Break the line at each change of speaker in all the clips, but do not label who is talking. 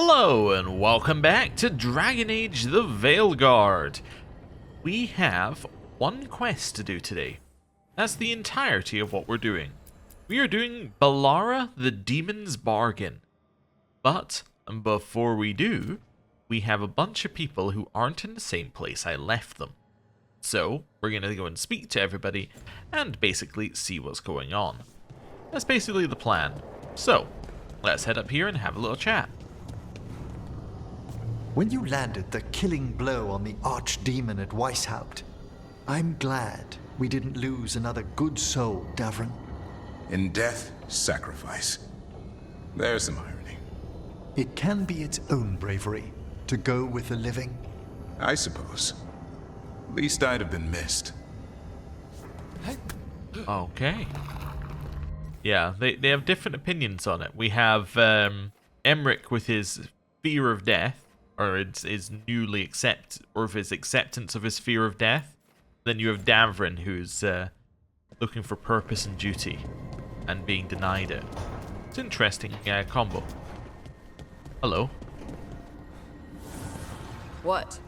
Hello and welcome back to Dragon Age the Veilguard. We have one quest to do today. That's the entirety of what we're doing. We are doing Balara the Demon's Bargain. But before we do, we have a bunch of people who aren't in the same place I left them. So we're going to go and speak to everybody and basically see what's going on. That's basically the plan. So let's head up here and have a little chat.
When you landed the killing blow on the archdemon at Weishaupt, I'm glad we didn't lose another good soul, Davrin.
In death, sacrifice. There's some irony.
It can be its own bravery to go with the living.
I suppose. Least I'd have been missed.
Okay. Yeah, they have different opinions on it. We have Emmerich with his fear of death, or his newly his acceptance of his fear of death. Then you have Davrin, who's looking for purpose and duty, and being denied it. It's an interesting combo. Hello.
What?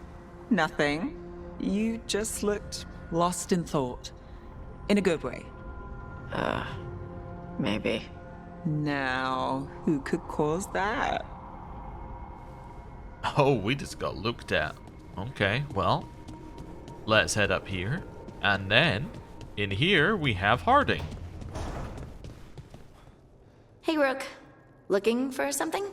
Nothing. You just looked lost in thought. In a good way.
Maybe.
Now, who could cause that?
Oh, we just got looked at. Okay, well, let's head up here. And then, in here, we have Harding.
Hey, Rook. Looking for something?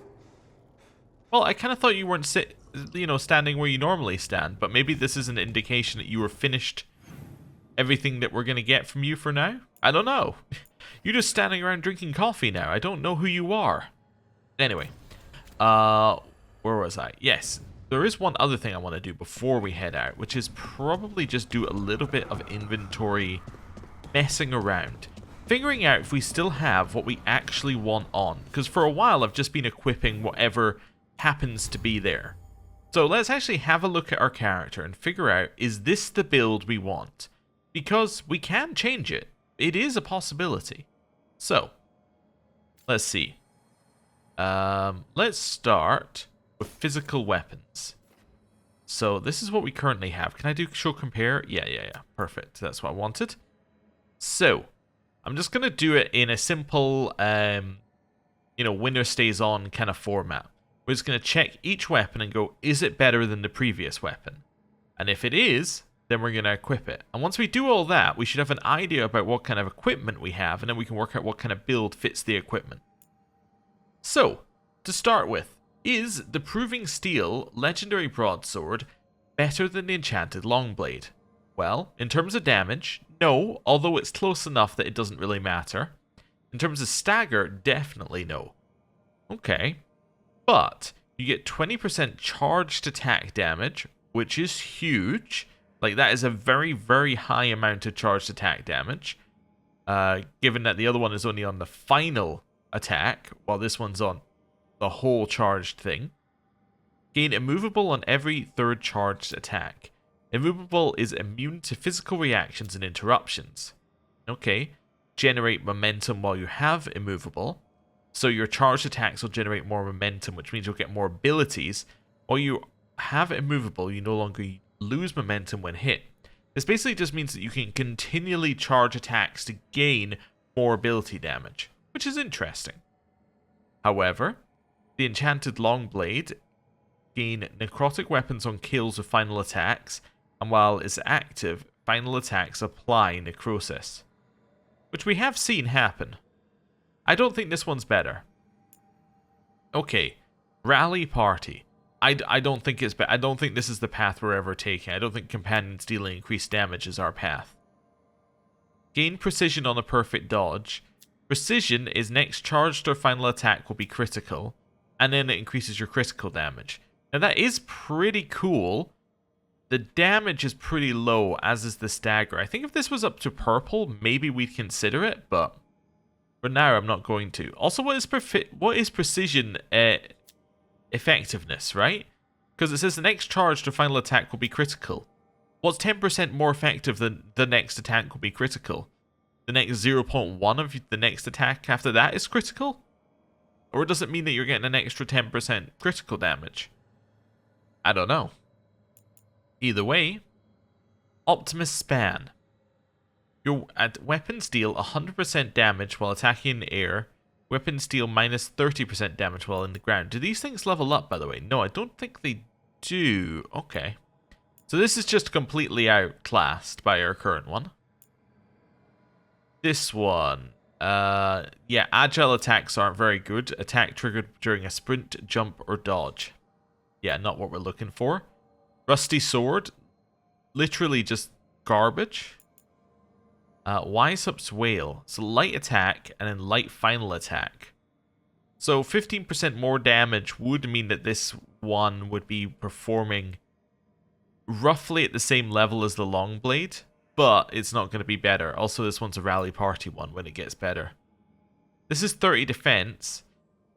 Well, I kind of thought you weren't standing where you normally stand, but maybe this is an indication that you were finished everything that we're going to get from you for now? I don't know. You're just standing around drinking coffee now. I don't know who you are. Anyway, where was I? Yes, there is one other thing I want to do before we head out, which is probably just do a little bit of inventory messing around. Figuring out if we still have what we actually want on. Because for a while I've just been equipping whatever happens to be there. So let's actually have a look at our character and figure out, is this the build we want? Because we can change it. It is a possibility. So, let's see. Let's start with physical weapons. So this is what we currently have. Can I do show compare? Yeah. Perfect. That's what I wanted. So I'm just going to do it in a simple, winner stays on kind of format. We're just going to check each weapon and go, is it better than the previous weapon? And if it is, then we're going to equip it. And once we do all that, we should have an idea about what kind of equipment we have, and then we can work out what kind of build fits the equipment. So, to start with, is the Proving Steel Legendary Broadsword better than the Enchanted Longblade? Well, in terms of damage, no, although it's close enough that it doesn't really matter. In terms of stagger, definitely no. Okay, but you get 20% charged attack damage, which is huge. Like, that is a very, very high amount of charged attack damage, given that the other one is only on the final attack, while this one's on the whole charged thing. Gain immovable on every third charged attack. Immovable is immune to physical reactions and interruptions. Okay. Generate momentum while you have immovable. So your charged attacks will generate more momentum, which means you'll get more abilities. While you have immovable, you no longer lose momentum when hit. This basically just means that you can continually charge attacks to gain more ability damage, which is interesting. However, the Enchanted Longblade gain necrotic weapons on kills with final attacks, and while it's active, final attacks apply necrosis, which we have seen happen. I don't think this one's better. Okay, Rally Party. I don't think it's I don't think this is the path we're ever taking. I don't think Companions dealing increased damage is our path. Gain precision on a perfect dodge. Precision is next charged or final attack will be critical, and then it increases your critical damage. Now that is pretty cool. The damage is pretty low, as is the stagger. I think if this was up to purple, maybe we'd consider it, but for now I'm not going to. Also, what is precision effectiveness, right? Because it says the next charge to final attack will be critical. What's 10% more effective than the next attack will be critical? The next 0.1 of the next attack after that is critical? Or does it mean that you're getting an extra 10% critical damage? I don't know. Either way, Optimus Span. Your weapons deal 100% damage while attacking in the air. Weapons deal minus 30% damage while in the ground. Do these things level up, by the way? No, I don't think they do. Okay. So this is just completely outclassed by our current one. This one. Yeah, agile attacks aren't very good. Attack triggered during a sprint, jump, or dodge. Yeah, not what we're looking for. Rusty Sword. Literally just garbage. Wiseup's Wail. So light attack and then light final attack. So 15% more damage would mean that this one would be performing roughly at the same level as the long blade, but it's not going to be better. Also, this one's a rally party one when it gets better. This is 30 defense.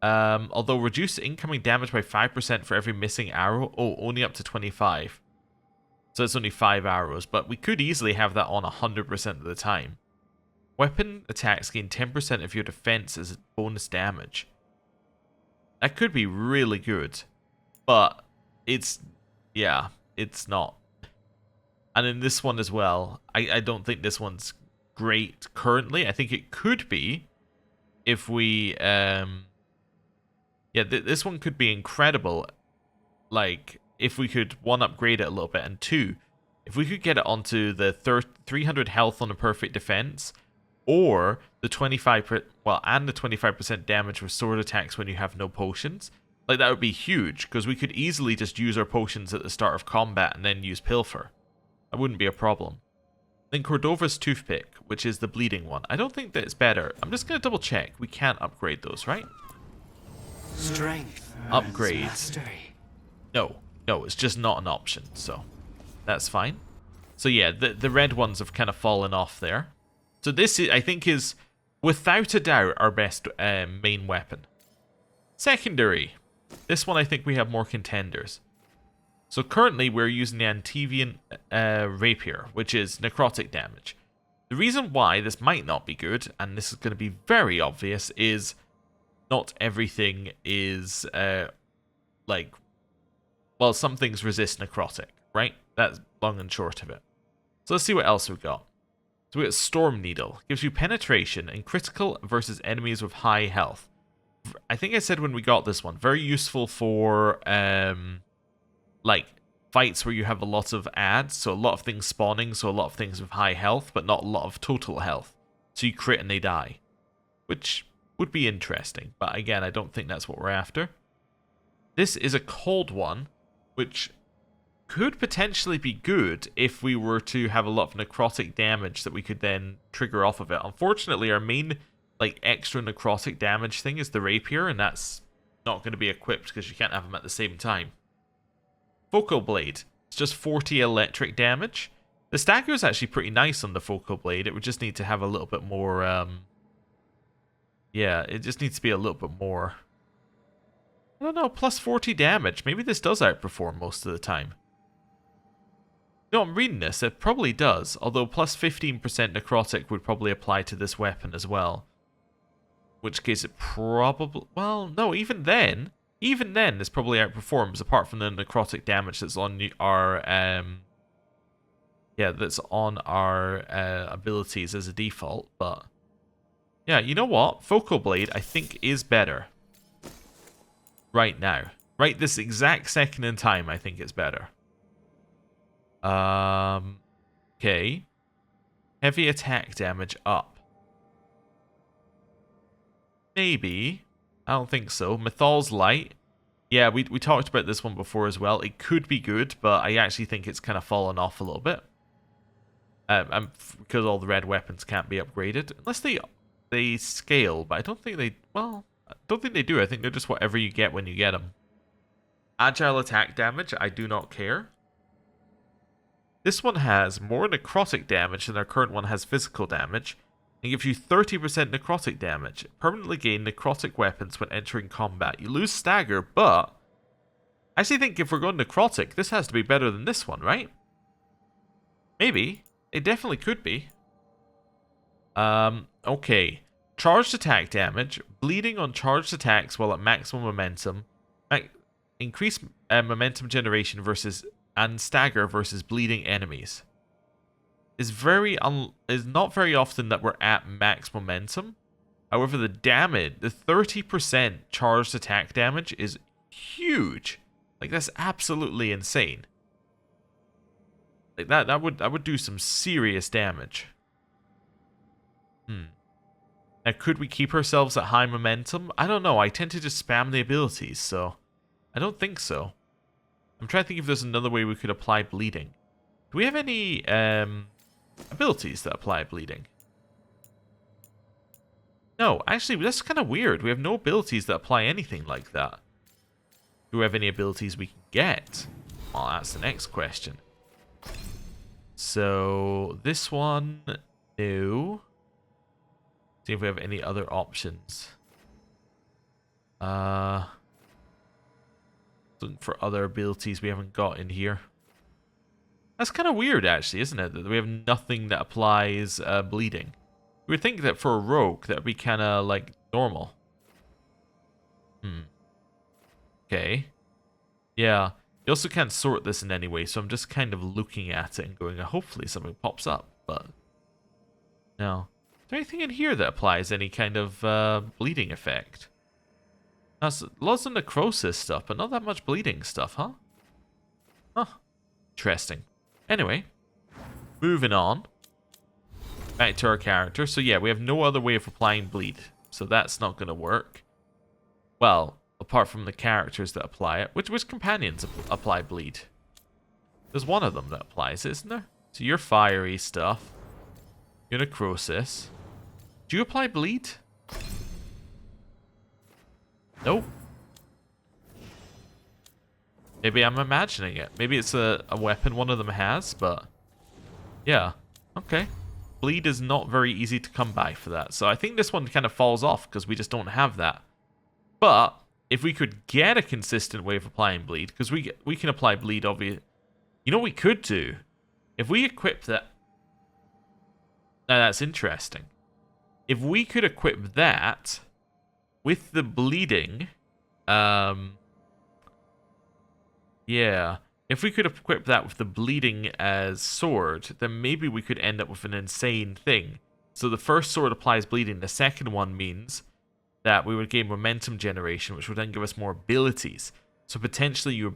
Although reduce incoming damage by 5% for every missing arrow. Oh, only up to 25. So it's only 5 arrows, but we could easily have that on 100% of the time. Weapon attacks gain 10% of your defense as bonus damage. That could be really good, but it's, yeah, it's not. And in this one as well, I don't think this one's great currently. I think it could be if we, yeah, this one could be incredible, like, if we could, one, upgrade it a little bit, and two, if we could get it onto the 300 health on a perfect defense, or the 25% damage with sword attacks when you have no potions, like that would be huge, because we could easily just use our potions at the start of combat and then use Pilfer. That wouldn't be a problem. Then Cordova's Toothpick, which is the bleeding one. I don't think that it's better. I'm just going to double check. We can't upgrade those, right?
Strength.
Upgrades.
Mastery.
No, it's just not an option, so that's fine. So yeah, the red ones have kind of fallen off there. So this, I think, is without a doubt our best main weapon. Secondary. This one I think we have more contenders. So currently we're using the Antivian Rapier, which is necrotic damage. The reason why this might not be good, and this is going to be very obvious, is not everything is like, well, some things resist necrotic, right? That's long and short of it. So let's see what else we've got. So we got Storm Needle. Gives you penetration and critical versus enemies with high health. I think I said when we got this one, very useful for like fights where you have a lot of adds, so a lot of things spawning, so a lot of things with high health, but not a lot of total health. So you crit and they die, which would be interesting, but again, I don't think that's what we're after. This is a cold one, which could potentially be good if we were to have a lot of necrotic damage that we could then trigger off of it. Unfortunately, our main like extra necrotic damage thing is the rapier, and that's not going to be equipped because you can't have them at the same time. Focal Blade. It's just 40 electric damage. The stagger is actually pretty nice on the Focal Blade. It would just need to have a little bit more, yeah, it just needs to be a little bit more. I don't know, plus 40 damage. Maybe this does outperform most of the time. No, I'm reading this. It probably does. Although plus 15% necrotic would probably apply to this weapon as well. In which case it probably... Well, no, even then this probably outperforms, apart from the necrotic damage that's on our... yeah, that's on our abilities as a default, but... Yeah, you know what? Focal Blade, I think, is better. Right now. Right this exact second in time, I think it's better. Okay. Heavy attack damage up. Maybe. I don't think so. Methal's light. Yeah, we talked about this one before as well. It could be good, but I actually think it's kind of fallen off a little bit. Because all the red weapons can't be upgraded. Unless they scale, but I don't think they... Well, I don't think they do. I think they're just whatever you get when you get them. Agile attack damage, I do not care. This one has more necrotic damage than our current one has physical damage, and gives you 30% necrotic damage. Permanently gain necrotic weapons when entering combat. You lose stagger, but I actually think if we're going necrotic, this has to be better than this one, right? Maybe. It definitely could be. Okay. charged attack damage, bleeding on charged attacks while at maximum momentum, increased momentum generation versus and stagger versus bleeding enemies. Is not very often that we're at max momentum. However, the damage, the 30% charged attack damage is huge. Like, that's absolutely insane. Like that would do some serious damage. Now, could we keep ourselves at high momentum? I don't know. I tend to just spam the abilities, so I don't think so. I'm trying to think if there's another way we could apply bleeding. Do we have any abilities that apply bleeding? No, actually, that's kind of weird. We have no abilities that apply anything like that. Do we have any abilities we can get? Well, that's the next question. So, this one, no. See if we have any other options. Looking for other abilities we haven't got in here. That's kind of weird, actually, isn't it? That we have nothing that applies bleeding. You would think that for a rogue, that would be kind of, like, normal. Okay. Yeah. You also can't sort this in any way, so I'm just kind of looking at it and going, hopefully something pops up, but... No. Is there anything in here that applies any kind of bleeding effect? That's lots of necrosis stuff, but not that much bleeding stuff, huh? Huh. Interesting. Anyway, moving on. Back to our character. So yeah, we have no other way of applying bleed. So that's not going to work. Well, apart from the characters that apply it. Which companions apply bleed? There's one of them that applies it, isn't there? So you're fiery stuff. You're necrosis. Do you apply bleed? Nope. Maybe I'm imagining it. Maybe it's a weapon one of them has, but... Yeah. Okay. Bleed is not very easy to come by for that. So I think this one kind of falls off because we just don't have that. But if we could get a consistent way of applying bleed, because we can apply bleed, obviously. You know what we could do? If we equip that... Now that's interesting. If we could equip that with the bleeding... Yeah. If we could equip that with the bleeding as sword, then maybe we could end up with an insane thing. So the first sword applies bleeding. The second one means that we would gain momentum generation, which would then give us more abilities. So potentially you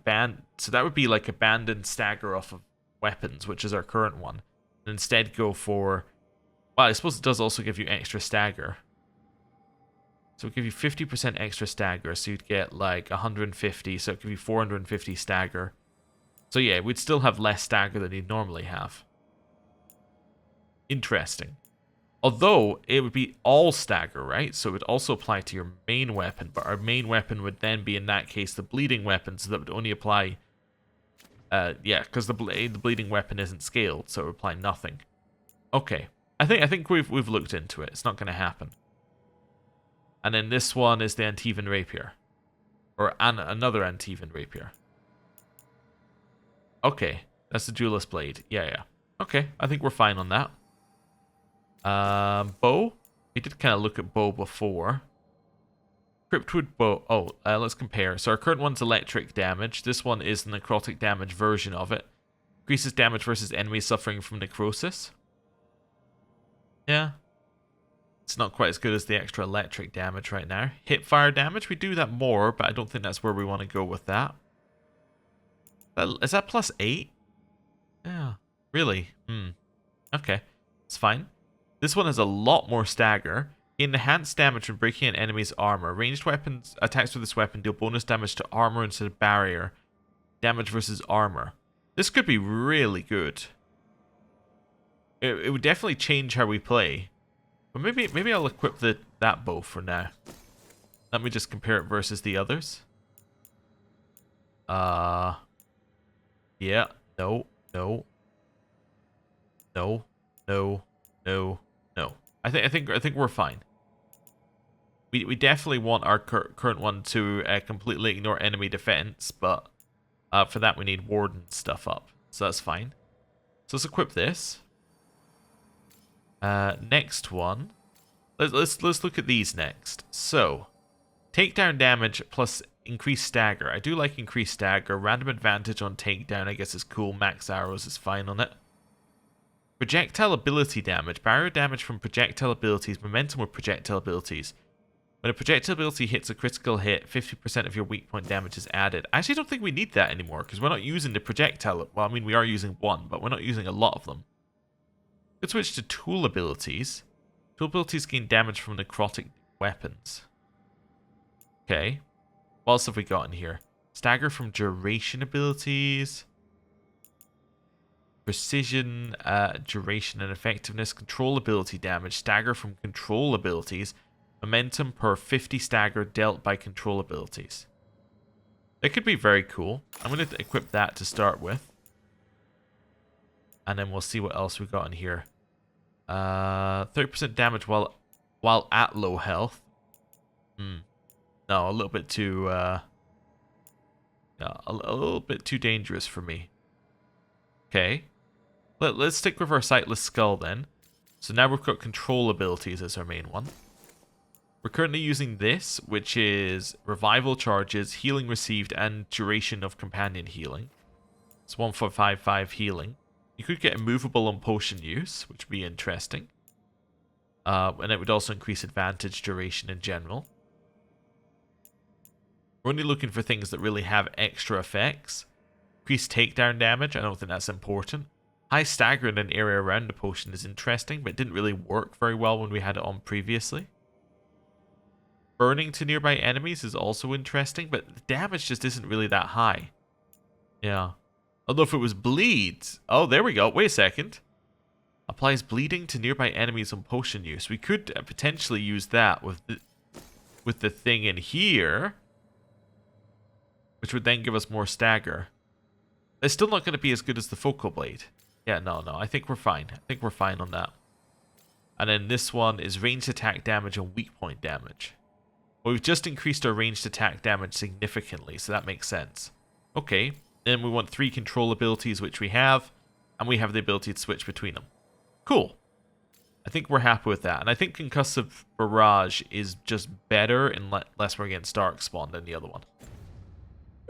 so that would be like abandoned stagger off of weapons, which is our current one. And instead go for... Well, I suppose it does also give you extra stagger. So it'll give you 50% extra stagger, so you'd get like 150, so it'll give you 450 stagger. So yeah, we'd still have less stagger than you'd normally have. Interesting. Although, it would be all stagger, right? So it would also apply to your main weapon, but our main weapon would then be, in that case, the bleeding weapon, so that would only apply... yeah, because the bleeding weapon isn't scaled, so it would apply nothing. Okay. I think we've looked into it. It's not going to happen. And then this one is the Antivan Rapier. Or another Antivan Rapier. Okay. That's the Duelist Blade. Yeah. Okay. I think we're fine on that. Bow. We did kind of look at bow before. Cryptwood bow. Oh, let's compare. So our current one's electric damage. This one is the necrotic damage version of it. Increases damage versus enemies suffering from necrosis. Yeah. It's not quite as good as the extra electric damage right now. Hip fire damage, we do that more, but I don't think that's where we want to go with that. Is that plus 8? Yeah. Really? Okay. It's fine. This one has a lot more stagger. Enhanced damage when breaking an enemy's armor. Ranged weapons attacks with this weapon deal bonus damage to armor instead of barrier. Damage versus armor. This could be really good. It would definitely change how we play. But maybe I'll equip that bow for now. Let me just compare it versus the others. Yeah. No. I think we're fine. We definitely want our current one to completely ignore enemy defense, but for that we need warden stuff up, so that's fine. So let's equip this. Next one let's look at these next. So, takedown damage plus increased stagger. I do like increased stagger. Random advantage on takedown, I guess, is cool. Max arrows is fine on it. Projectile ability damage. Barrier damage from projectile abilities. Momentum with projectile abilities. When a projectile ability hits a critical hit, 50% of your weak point damage is added. I actually don't think we need that anymore, because we're not using the projectile. Well, I mean, we are using one, but we're not using a lot of them. Let's switch to tool abilities. Tool abilities gain damage from necrotic weapons. Okay. What else have we got in here? Stagger from duration abilities. Precision, duration and effectiveness. Control ability damage. Stagger from control abilities. Momentum per 50 stagger dealt by control abilities. That could be very cool. I'm going to equip that to start with. And then we'll see what else we got in here. 30% damage while at low health. No, a little bit too a little bit too dangerous for me. Okay. Let's stick with our sightless skull then. So now we've got control abilities as our main one. We're currently using this, which is revival charges, healing received, and duration of companion healing. It's 1.55 healing. You could get immovable on potion use, which would be interesting. And it would also increase advantage duration in general. We're only looking for things that really have extra effects. Increased takedown damage, I don't think that's important. High stagger in an area around the potion is interesting, but it didn't really work very well when we had it on previously. Burning to nearby enemies is also interesting, but the damage just isn't really that high. Yeah. Although if it was bleed... Oh, there we go. Wait a second. Applies bleeding to nearby enemies on potion use. We could potentially use that with the thing in here, which would then give us more stagger. It's still not going to be as good as the focal blade. Yeah, no. I think we're fine. I think we're fine on that. And then this one is ranged attack damage and weak point damage. Well, we've just increased our ranged attack damage significantly, so that makes sense. Okay, then we want 3 control abilities, which we have, and we have the ability to switch between them. Cool. I think we're happy with that, and I think Concussive Barrage is just better unless we're against Darkspawn than the other one.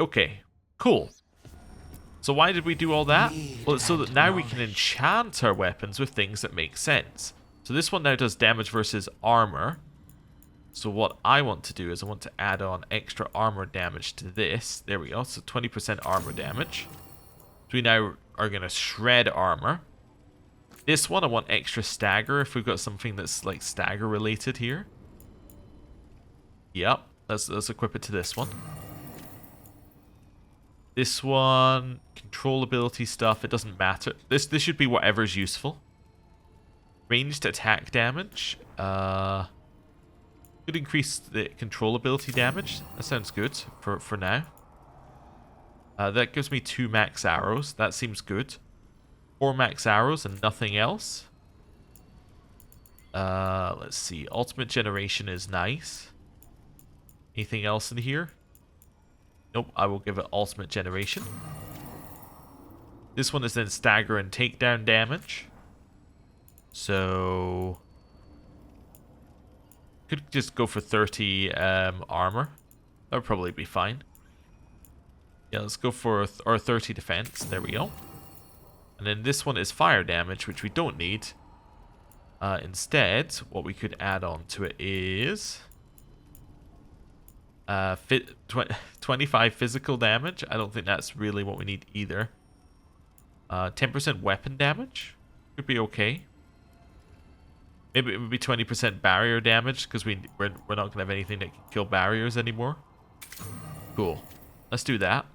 Okay, cool. So why did we do all that? Well, it's so that now we can enchant our weapons with things that make sense. So this one now does damage versus armor. So what I want to do is I want to add on extra armor damage to this. There we go. So 20% armor damage. So we now are going to shred armor. This one I want extra stagger if we've got something that's like stagger related here. Yep. Let's equip it to this one. This one, control ability stuff, it doesn't matter. This should be whatever's useful. Ranged attack damage. Could increase the control ability damage. That sounds good for now. That gives me 2 max arrows. That seems good. 4 max arrows and nothing else. Let's see. Ultimate generation is nice. Anything else in here? Nope, I will give it ultimate generation. This one is then stagger and takedown damage. So... could just go for 30 armor. That would probably be fine. Yeah, let's go for our 30 defense. There we go. And then this one is fire damage, which we don't need. Instead, what we could add on to it is... 25 physical damage. I don't think that's really what we need either. 10% weapon damage. Could be okay. Maybe it would be 20% barrier damage, because we're not going to have anything that can kill barriers anymore. Cool. Let's do that.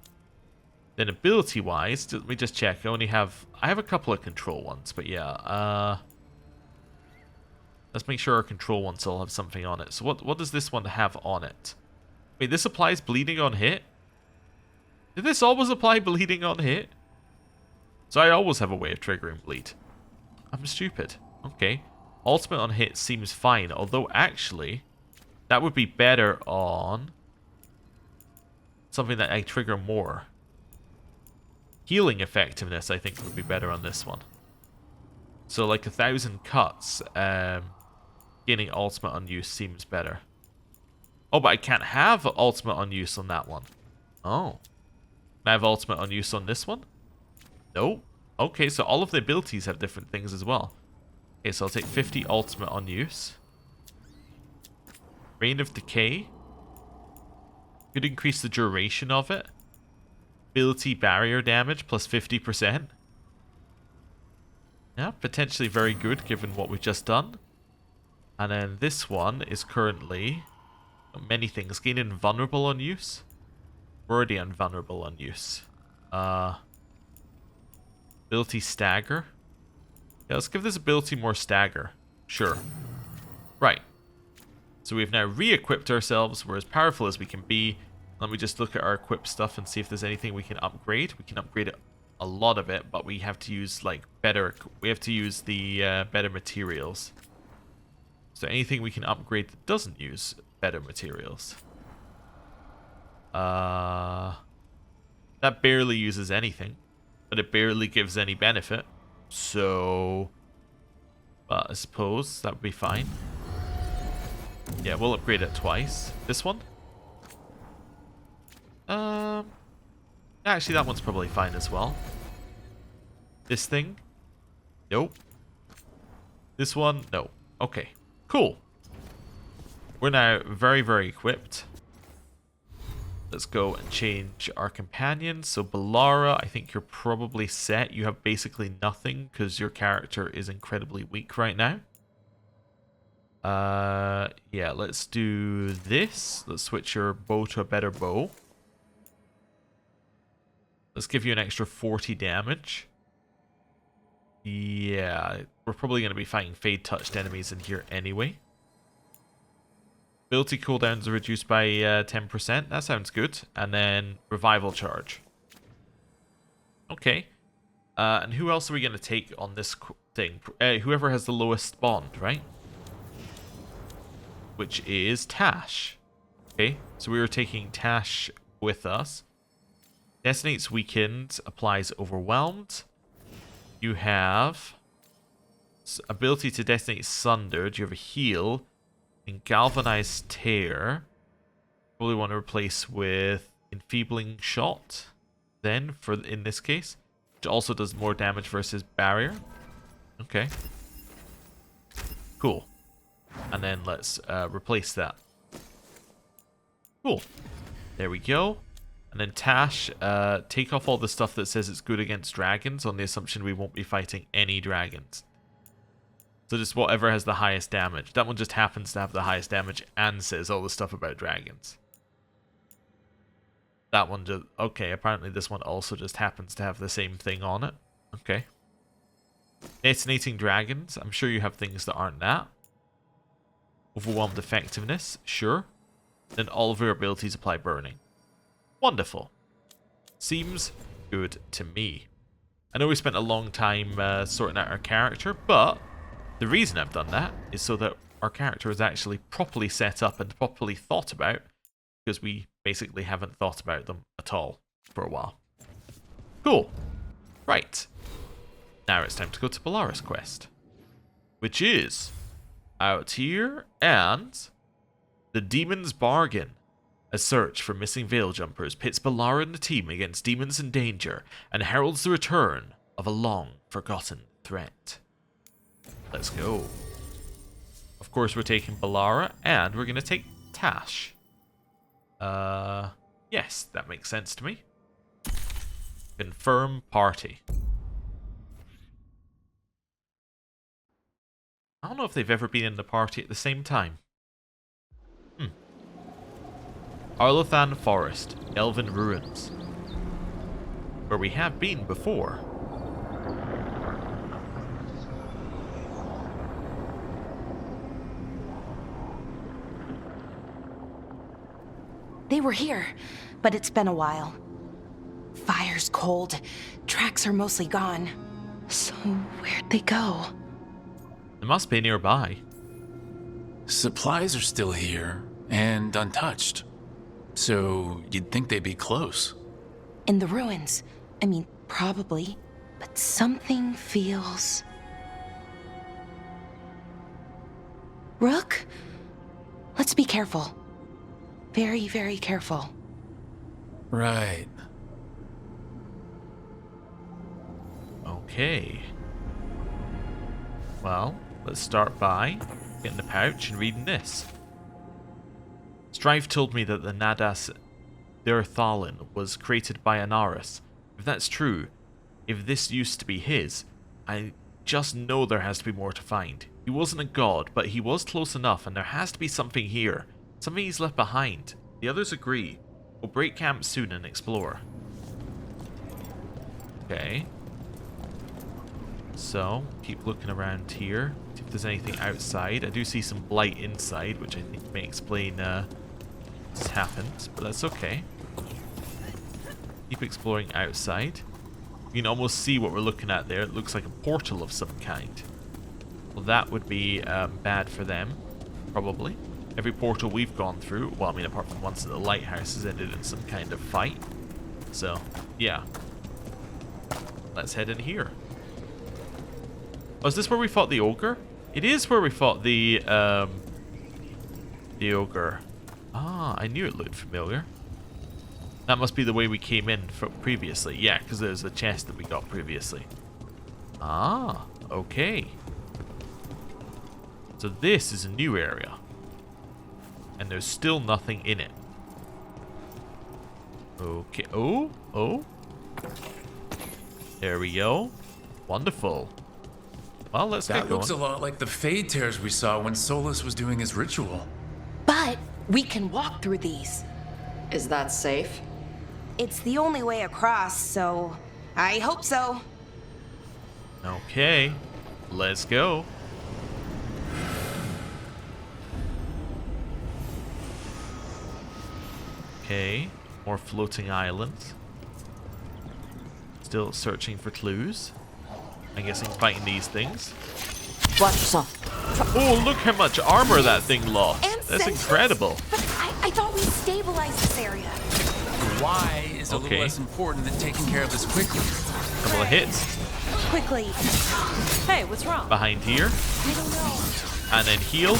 Then ability-wise, let me just check. I have a couple of control ones, but yeah. Let's make sure our control ones all have something on it. So what does this one have on it? Wait, this applies bleeding on hit? Did this always apply bleeding on hit? So I always have a way of triggering bleed. I'm stupid. Okay. Ultimate on hit seems fine, although actually, that would be better on something that I trigger more. Healing effectiveness, I think, would be better on this one. So like 1,000 cuts. Gaining ultimate on use seems better. Oh, but I can't have ultimate on use on that one. Oh. Can I have ultimate on use on this one? No. Okay, so all of the abilities have different things as well. Okay, so I'll take 50 ultimate on use. Reign of Decay. Could increase the duration of it. Ability barrier damage plus 50%. Yeah, potentially very good given what we've just done. And then this one is currently many things. Gain invulnerable on use. We're already invulnerable on use. Ability stagger. Yeah, let's give this ability more stagger. Sure. Right. So we've now re-equipped ourselves. We're as powerful as we can be. Let me just look at our equipped stuff and see if there's anything we can upgrade. We can upgrade a lot of it, but we have to use like better. We have to use the better materials. So anything we can upgrade that doesn't use better materials. That barely uses anything, but it barely gives any benefit. So, I suppose that would be fine. Yeah, we'll upgrade it twice. This one? Actually, that one's probably fine as well. This thing? Nope. This one? No. Okay. Cool. We're now very, very equipped. Let's go and change our companion. So Balara, I think you're probably set. You have basically nothing because your character is incredibly weak right now. Yeah, let's do this. Let's switch your bow to a better bow. Let's give you an extra 40 damage. Yeah, we're probably going to be fighting Fade-touched enemies in here anyway. Ability cooldowns are reduced by 10%. That sounds good. And then revival charge. Okay. And who else are we going to take on this thing? Whoever has the lowest bond, right? Which is Tash. Okay, so we were taking Tash with us. Detonates weakened, applies overwhelmed. You have ability to detonate sundered. You have a heal. And galvanized tear. Probably want to replace with enfeebling shot. Then for in this case, which also does more damage versus barrier. Okay. Cool. And then let's replace that. Cool. There we go. And then Tash, take off all the stuff that says it's good against dragons on the assumption we won't be fighting any dragons. So just whatever has the highest damage. That one just happens to have the highest damage and says all the stuff about dragons. That one just... Okay, apparently this one also just happens to have the same thing on it. Okay. Detonating dragons. I'm sure you have things that aren't that. Overwhelmed effectiveness. Sure. Then all of your abilities apply burning. Wonderful. Seems good to me. I know we spent a long time sorting out our character, but the reason I've done that is so that our character is actually properly set up and properly thought about, because we basically haven't thought about them at all for a while. Cool. Right. Now it's time to go to Balara's quest, which is out here and the Demon's Bargain. A search for missing veil jumpers pits Balara and the team against demons in danger and heralds the return of a long-forgotten threat. Let's go. Of course, we're taking Balara, and we're going to take Tash. Yes, that makes sense to me. Confirm party. I don't know if they've ever been in the party at the same time. Arlathan Forest, Elven Ruins. Where we have been before.
They were here, but it's been a while. Fire's cold. Tracks are mostly gone. So where'd they go?
They must be nearby.
Supplies are still here and untouched. So you'd think they'd be close.
In the ruins. I mean, probably. But something feels... Rook, let's be careful. Very, very careful.
Right.
Okay. Well, let's start by getting the pouch and reading this. Strive told me that the Nadas Dirthalin was created by Anaris. If that's true, if this used to be his, I just know there has to be more to find. He wasn't a god, but he was close enough, and there has to be something here. Something he's left behind. The others agree. We'll break camp soon and explore. Okay. So, keep looking around here. See if there's anything outside. I do see some blight inside, which I think may explain what's happened, but that's okay. Keep exploring outside. You can almost see what we're looking at there. It looks like a portal of some kind. Well, that would be bad for them, probably. Every portal we've gone through, well, I mean, apart from once at the lighthouse, has ended in some kind of fight. So, yeah. Let's head in here. Oh, is this where we fought the ogre? It is where we fought the ogre. Ah, I knew it looked familiar. That must be the way we came in previously. Yeah, because there's the chest that we got previously. Ah, okay. So this is a new area. And there's still nothing in it. Okay. Oh. There we go. Wonderful. Well, let's get
That
going.
looks a lot like the Fade Tears we saw when Solus was doing his ritual.
But we can walk through these.
Is that safe?
It's the only way across, so I hope so.
Okay. Let's go. Okay. More floating islands. Still searching for clues. I'm guessing fighting these things.
Watch yourself.
Oh, look how much armor that thing lost.
And
That's
sentries.
incredible.
But I thought we stabilized this area.
Why is a
Okay.
little less important than taking care of this quickly.
Couple of hits
Quickly.
Hey, what's wrong?
behind here.
I don't know.
And then heal.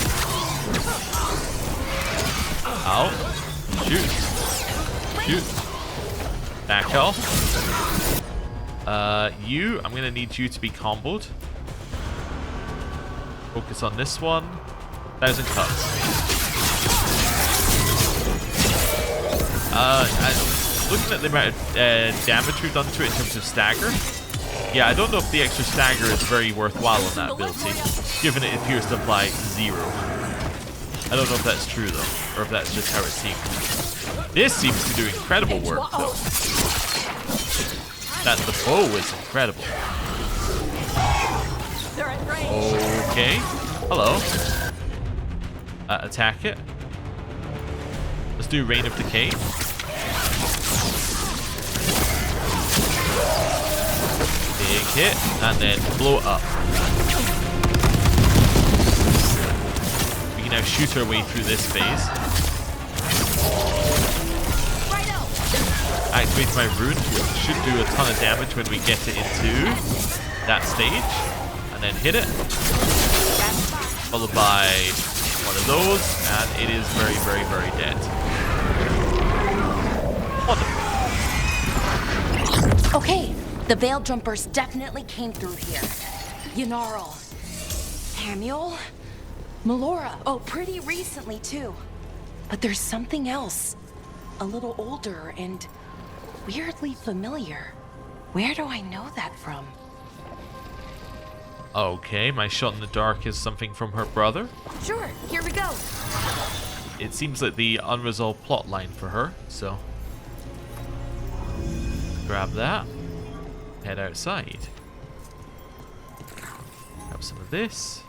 Out. Shoot. Shoot. Back off. I'm gonna need you to be comboed. Focus on this one. 1,000 cuts. Looking at the amount of damage we've done to it in terms of stagger. Yeah, I don't know if the extra stagger is very worthwhile on that ability, given it appears to apply 0. I don't know if that's true though, or if that's just how it seems. This seems to do incredible work though. That the bow is incredible. Okay. Hello. Attack it. Let's do Rain of Decay. Big hit, and then blow it up. We can now shoot our way through this phase. Activate my rune. Should do a ton of damage when we get it into that stage. And then hit it. Followed by one of those. And it is very, very, very dead. Wonderful.
Okay, the Veil Jumpers definitely came through here. Yanarl, Samuel, Melora. Oh, pretty recently too. But there's something else. A little older and weirdly familiar. Where do I know that from?
Okay, my shot in the dark is something from her brother.
Sure, here we go.
It seems like the unresolved plot line for her, so grab that. Head outside. Grab some of this.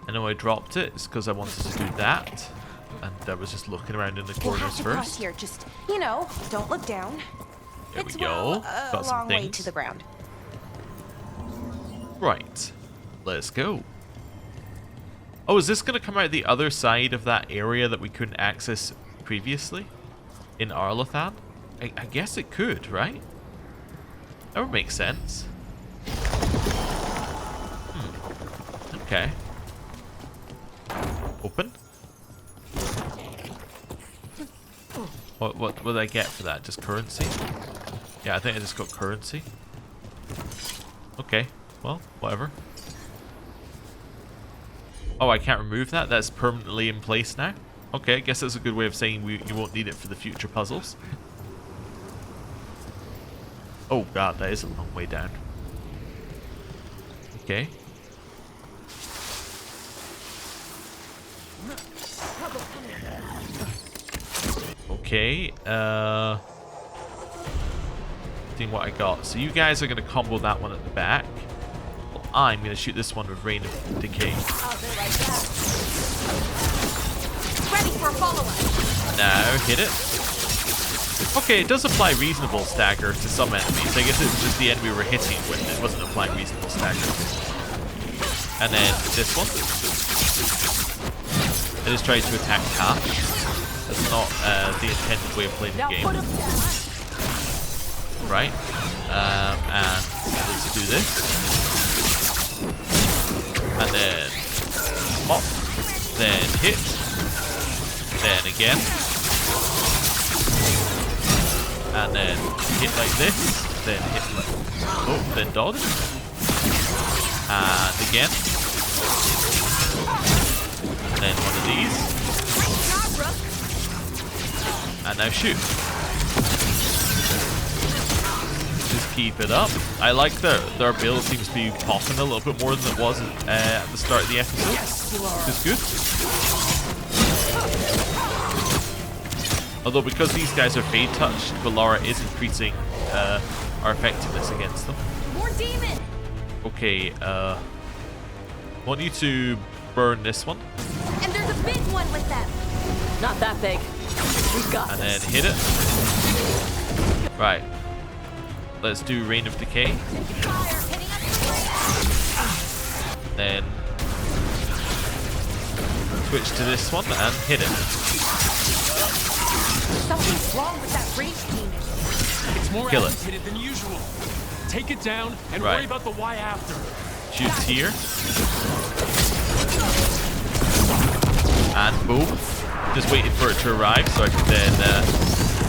I know I dropped it, it's because I wanted to do that. And I was just looking around in the
We'll have
corners
to cross
first.
here, just, don't look down.
There
It's
we go.
a
Got some
long way
things.
to the ground.
Right. Let's go. Oh, is this going to come out the other side of that area that we couldn't access previously? In Arlathan? I guess it could, right? That would make sense. Okay. Open. What did I get for that? Just currency? Yeah, I think I just got currency. Okay, well, whatever. Oh, I can't remove that? That's permanently in place now? Okay, I guess that's a good way of saying you won't need it for the future puzzles. Oh god, that is a long way down. Okay. Okay, seeing what I got. So you guys are going to combo that one at the back. Well, I'm going to shoot this one with Rain of Decay.
Ready for a follow-up.
Now, hit it. Okay, it does apply reasonable stagger to some enemies. I guess it was just the enemy we were hitting with. It wasn't applying reasonable stagger. And then this one. I just tried to attack half. That's not the intended way of playing the game. Right. And let's do this. And then pop. Then hit. Then again. And then hit like this. Then hit like... Oh, then dodge. And again. And then one of these. And now shoot. Just keep it up. I like their build seems to be popping a little bit more than it was at the start of the episode. Which is good. Although because these guys are fade touched, Valara is increasing our effectiveness against them.
More demon.
Okay, I want you to burn this one.
And there's a big one with them.
Not that big. We got
And
this.
then hit it. Right. Let's do Rain of Decay.
Fire, hitting up.
Then switch to this one and hit it.
Something's wrong with that rage demon.
It's more
Kill it.
agitated than usual. Take it down and
Right.
worry about the why after.
Shoots here. And boom. Just waited for it to arrive so I could then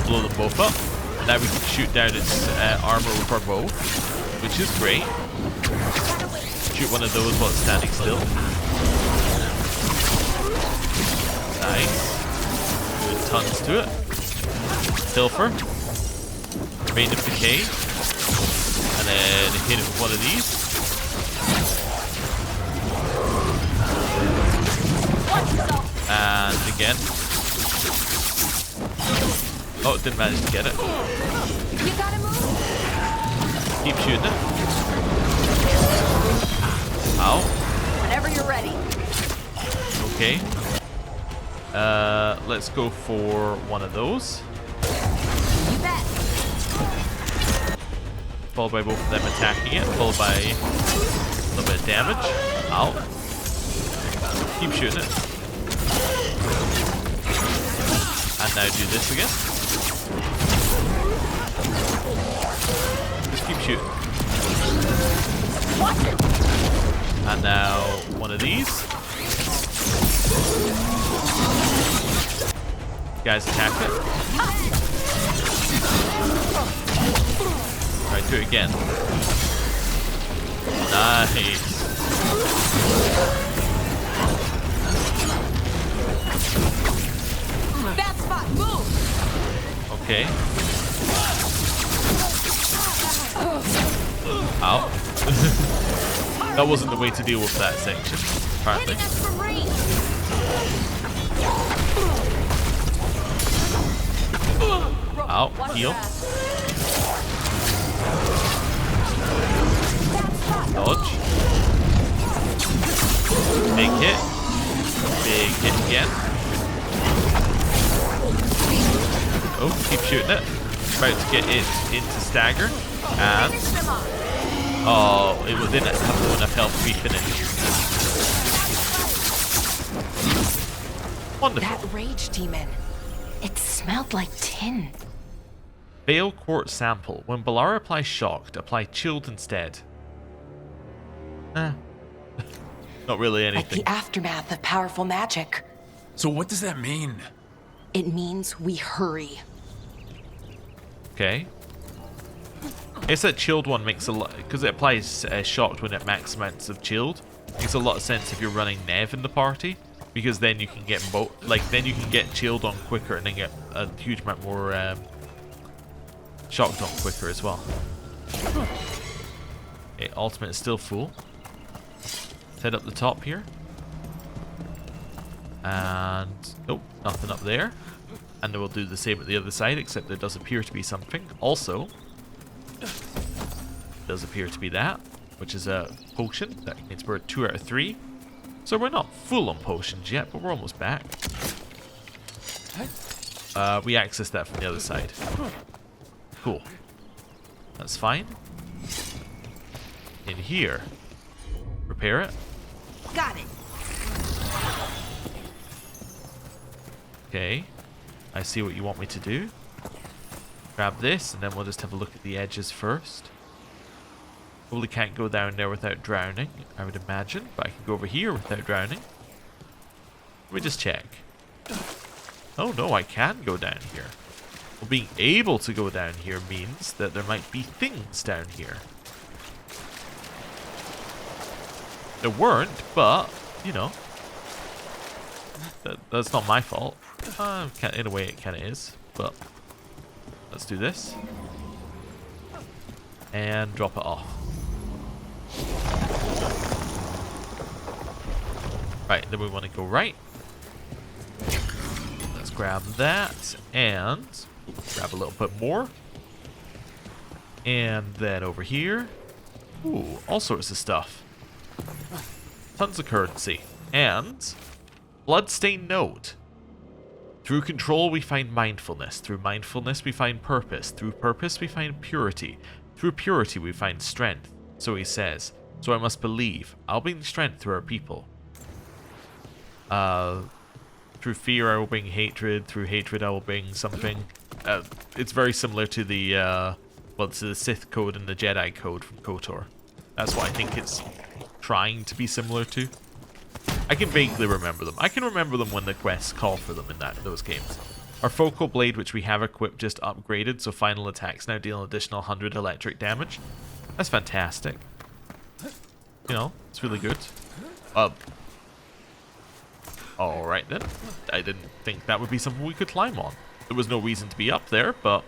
blow them both up. And now we can shoot down its armor with our bow, which is great. Shoot one of those while it's standing still. Nice. Doing tons to it. Pilfer. Rain of Decay. And then hit it with one of these. And again. Oh, didn't manage to get it.
You gotta move.
Keep shooting it. Ow.
Whenever you're ready.
Okay. Let's go for one of those.
You bet.
Followed by both of them attacking it. Followed by a little bit of damage. Ow. Keep shooting it. And now do this again. Just keep shooting.
Watch it.
And now one of these. Guys attack it. Alright, do it again. Nice.
Bad spot. Move.
Okay. Ow. That wasn't the way to deal with that section, apparently.
Hitting us from range.
Ow. Heal. Dodge. Big hit. Big hit again. Oh, keep shooting it. About to get it into stagger. And
Finish them off.
oh, it was in it. Have enough health to be finished. Wonderful.
That rage demon. It smelled like tin.
Veil Court sample. When Valara applies shocked, apply chilled instead. Not really
Like
anything.
the aftermath of powerful magic.
So what does that mean?
It means we hurry.
Okay. It's that chilled one makes a lot, because it applies shocked when it max amounts of chilled. Makes a lot of sense if you're running Nev in the party, because then you can get then you can get chilled on quicker and then get a huge amount more shocked on quicker as well. Okay, ultimate is still full. Let's head up the top here. And nope, nothing up there. And then we'll do the same at the other side, except there does appear to be something. Also, does appear to be that, which is a potion. That means we're at 2 out of 3. So we're not full on potions yet, but we're almost back. We accessed that from the other side. Cool. That's fine. In here. Repair it.
Got it.
Okay. I see what you want me to do. Grab this, and then we'll just have a look at the edges first. Probably can't go down there without drowning, I would imagine, but I can go over here without drowning. Let me just check. Oh no, I can go down here. Well, being able to go down here means that there might be things down here. There weren't, but, you know, that's not my fault. In a way it kind of is, but let's do this. And drop it off. Right, then we want to go right. Let's grab that and grab a little bit more. And then over here. Ooh, all sorts of stuff. Tons of currency. And bloodstained note. Through control we find mindfulness. Through mindfulness we find purpose. Through purpose we find purity. Through purity we find strength. So he says. So I must believe. I'll bring strength through our people. Through fear I will bring hatred. Through hatred I will bring something. It's very similar to the well, to the Sith code and the Jedi code from KOTOR. That's what I think it's trying to be similar to. I can vaguely remember them. I can remember them when the quests call for them in those games. Our focal blade, which we have equipped, just upgraded, so final attacks now deal an additional 100 electric damage. That's fantastic. You know, it's really good. Alright then. I didn't think that would be something we could climb on. There was no reason to be up there, but,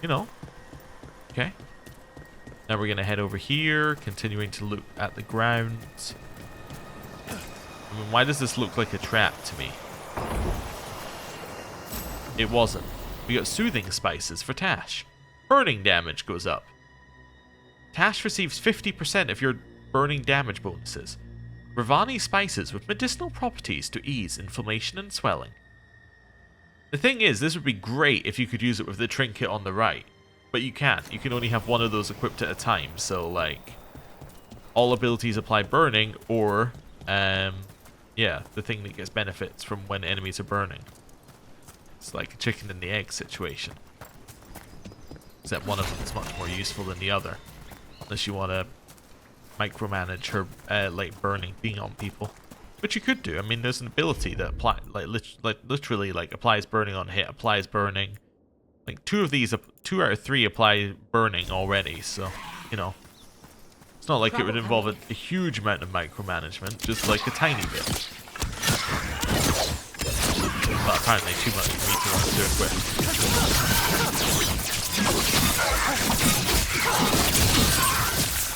you know. Okay. Now we're going to head over here, continuing to look at the ground. I mean, why does this look like a trap to me? It wasn't. We got soothing spices for Tash. Burning damage goes up. Tash receives 50% of your burning damage bonuses. Ravani spices with medicinal properties to ease inflammation and swelling. The thing is, this would be great if you could use it with the trinket on the right. But you can't. You can only have one of those equipped at a time. So, like, all abilities apply burning, or, yeah, the thing that gets benefits from when enemies are burning. It's like a chicken and the egg situation. Except one of them is much more useful than the other. Unless you want to micromanage her, like, burning being on people. Which you could do. I mean, there's an ability that literally applies burning on hit, applies burning. Like, 2 out of 3 apply burning already, so, you know. It's not like it would involve a huge amount of micromanagement, just like a tiny bit. But apparently too much for me to want to do it with.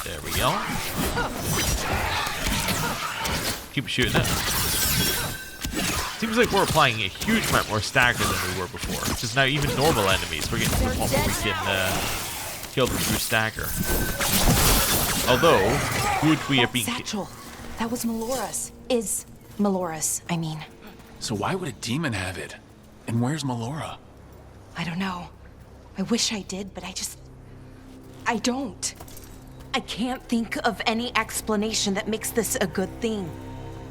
There we go. Keep shooting it. Seems like we're applying a huge amount more stagger than we were before. Because now even normal enemies, we're getting to the point where we can kill them through stagger. Although, would we have been...
Satchel. That was Melora's. Is Melora's, I mean.
So why would a demon have it? And where's Melora?
I don't know. I wish I did, but I don't. I can't think of any explanation that makes this a good thing.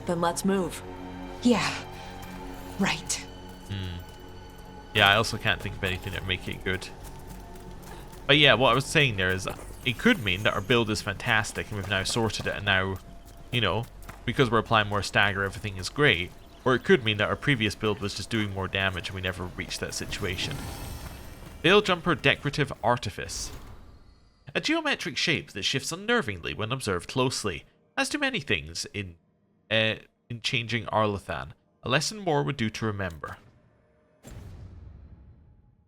Then let's move.
Yeah. Right.
Yeah, I also can't think of anything that would make it good. But yeah, what I was saying there is, it could mean that our build is fantastic and we've now sorted it, and now, you know, because we're applying more stagger, everything is great. Or it could mean that our previous build was just doing more damage and we never reached that situation. Veil Jumper Decorative Artifice. A geometric shape that shifts unnervingly when observed closely, as do many things in changing Arlathan. A lesson more would do to remember.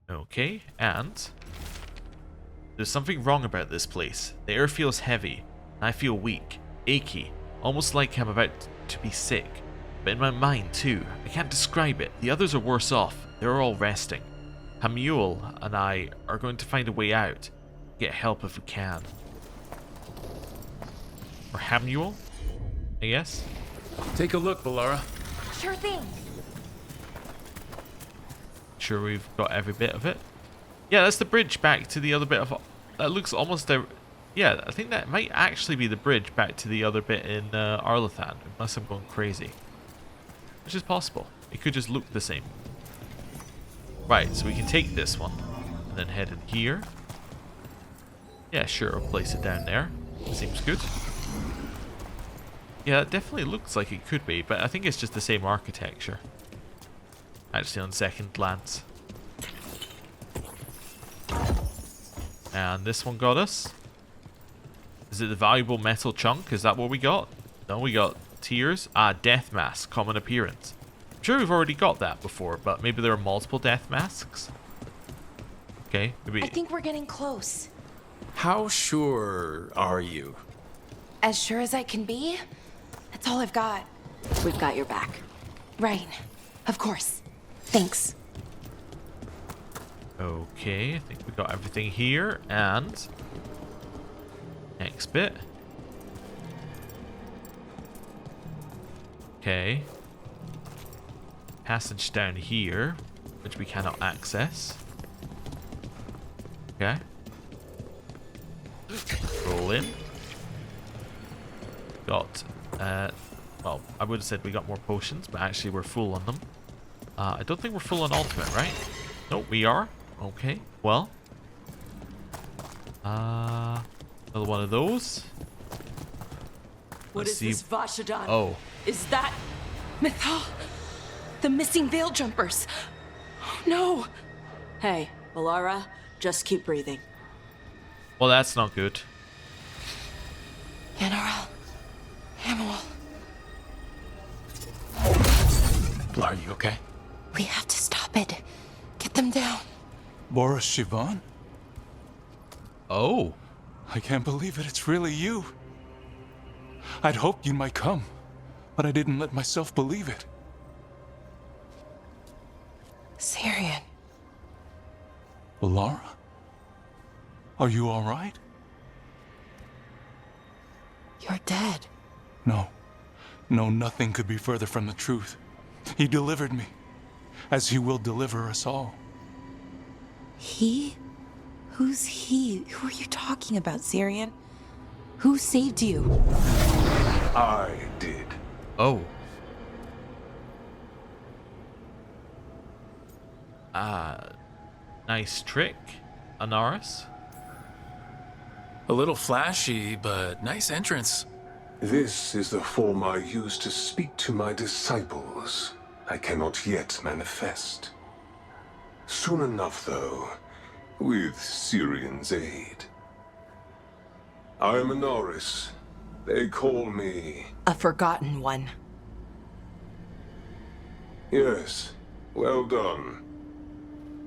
Okay, and there's something wrong about this place. The air feels heavy, and I feel weak, achy, almost like I'm about to be sick. But in my mind too, I can't describe it. The others are worse off. They're all resting. Hamuel and I are going to find a way out. Get help if we can. Or Hamuel, I guess.
Take a look, Valara.
Sure thing.
Sure we've got every bit of it. Yeah, that's the bridge back to the other bit of... That looks almost... Yeah, I think that might actually be the bridge back to the other bit in Arlathan, unless I'm going crazy. Which is possible. It could just look the same. Right, so we can take this one and then head in here. Yeah, sure, I'll place it down there. Seems good. Yeah, it definitely looks like it could be, but I think it's just the same architecture. Actually, on second glance. And this one got us. Is it the valuable metal chunk? Is that what we got? No, we got tears. Ah, death mask, common appearance. I'm sure we've already got that before, but maybe there are multiple death masks. Okay, maybe.
I think we're getting close.
How sure are you?
As sure as I can be. That's all I've got.
We've got your back.
Right. Of course. Thanks.
Okay, I think we got everything here, and next bit. Okay. Passage down here, which we cannot access. Okay. Roll in. Got, well, I would have said we got more potions, but actually we're full on them. I don't think we're full on ultimate, right? Nope, we are. Okay, well. Another one of those.
What is this Vashadan?
Oh.
Is that...
Mythal! The missing veil jumpers! Oh, no!
Hey, Valara, just keep breathing.
Well, that's not good.
Yanarl. Hamuel.
Are you okay?
We have to stop it. Get them down.
Boris Shivan?
Oh.
I can't believe it. It's really you. I'd hoped you might come, but I didn't let myself believe it.
Syrian.
Valara? Are you all right?
You're dead.
No. No, nothing could be further from the truth. He delivered me, as he will deliver us all.
He? Who's he? Who are you talking about, Syrian? Who saved you?
I did.
Oh. Nice trick, Anaris.
A little flashy, but nice entrance.
This is the form I use to speak to my disciples. I cannot yet manifest. Soon enough, though, with Syrian's aid. I am Anaris. They call me...
A forgotten one.
Yes, well done.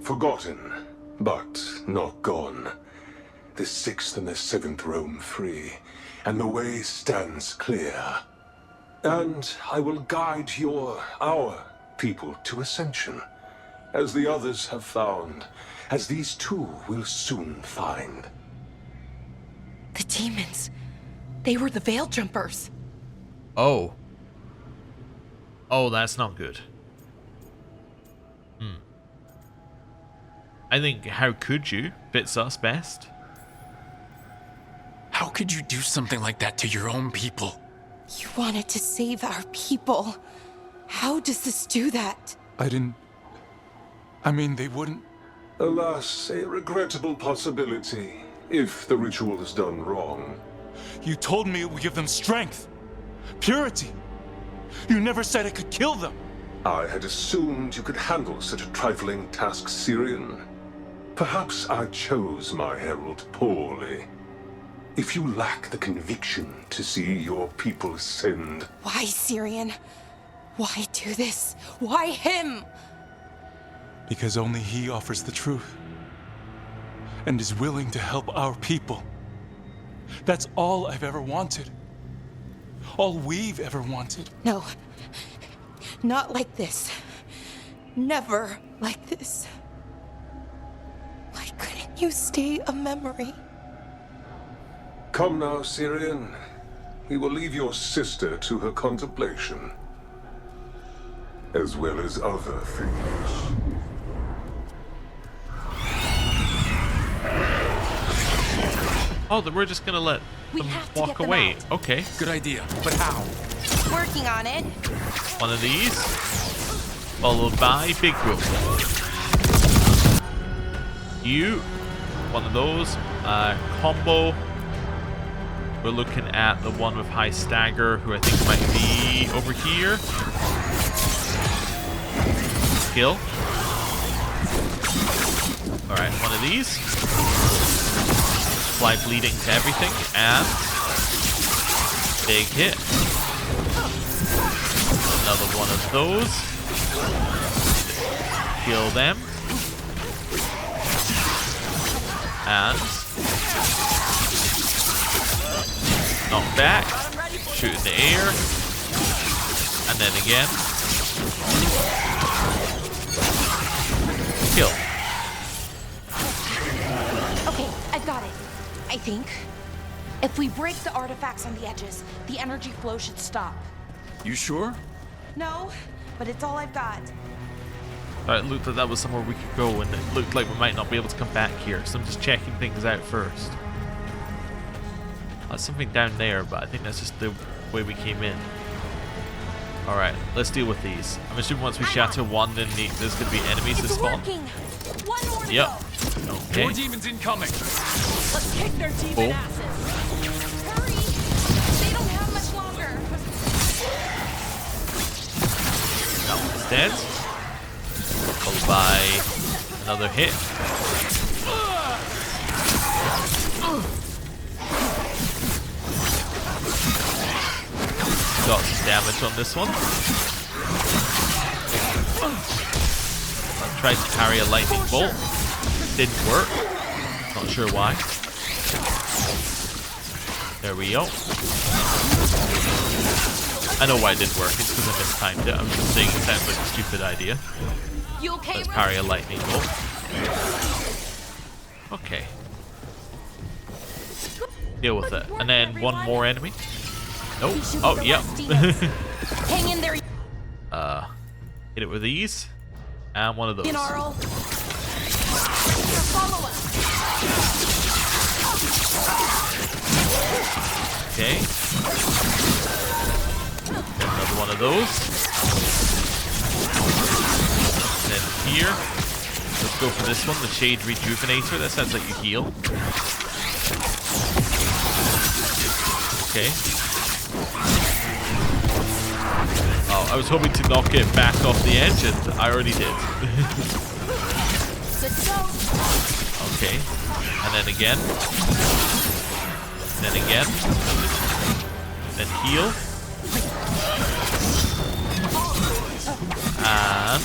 Forgotten, but not gone. The 6th and the 7th roam free, and the way stands clear. And I will guide our people to ascension, as the others have found, as these two will soon find.
The demons. They were the veil jumpers.
Oh. Oh, that's not good. I think how could you fits us best.
How could you do something like that to your own people?
You wanted to save our people. How does this do that?
I mean, they wouldn't...
Alas, a regrettable possibility, if the ritual is done wrong.
You told me it would give them strength, purity. You never said it could kill them.
I had assumed you could handle such a trifling task, Syrian. Perhaps I chose my herald poorly. If you lack the conviction to see your people ascend...
Why, Syrian? Why do this? Why him?
Because only he offers the truth. And is willing to help our people. That's all I've ever wanted. All we've ever wanted.
No. Not like this. Never like this. Why couldn't you stay a memory?
Come now, Syrian. We will leave your sister to her contemplation. As well as other things.
Oh, then we're just gonna let them walk away. Okay.
Good idea, but how?
Working on it.
One of these, followed by Big Rook. You, one of those. Combo. We're looking at the one with high stagger, who I think might be over here. Kill. Alright, one of these. Apply bleeding to everything, and big hit. Another one of those. Kill them. And knock back. Shoot in the air. And then again. Kill.
Okay, I've got it. I think. If we break the artifacts on the edges, the energy flow should stop.
You sure?
No, but it's all I've got.
It looked like that was somewhere we could go, and it looked like we might not be able to come back here, so I'm just checking things out first. That's something down there, but I think that's just the way we came in. Alright, let's deal with these. I'm assuming once we shatter one, then there's going to be enemies that spawn.
One more to
Yep.
go.
Okay.
More demons incoming.
Let's kick their demon asses. Hurry! They don't have much longer.
That one's dead. Followed by another hit. Got some damage on this one. I tried to parry a lightning bolt. Didn't work. Not sure why. There we go. I know why it didn't work. It's because I mistimed it. I'm just saying it sounds like a stupid idea.
You okay,
Let's
Rook?
parry a lightning bolt. Okay. Deal with it. And then one more enemy. Nope. Oh, yep.
Hang in there.
Hit it with these. And one of those.
Gnarl. Follow us.
Okay. Another one of those. And then here. Let's go for this one, the Shade Rejuvenator. That sounds like you heal. Okay. Oh, I was hoping to knock it back off the edge, and I already did. Okay. And then again. Then again. Then heal. And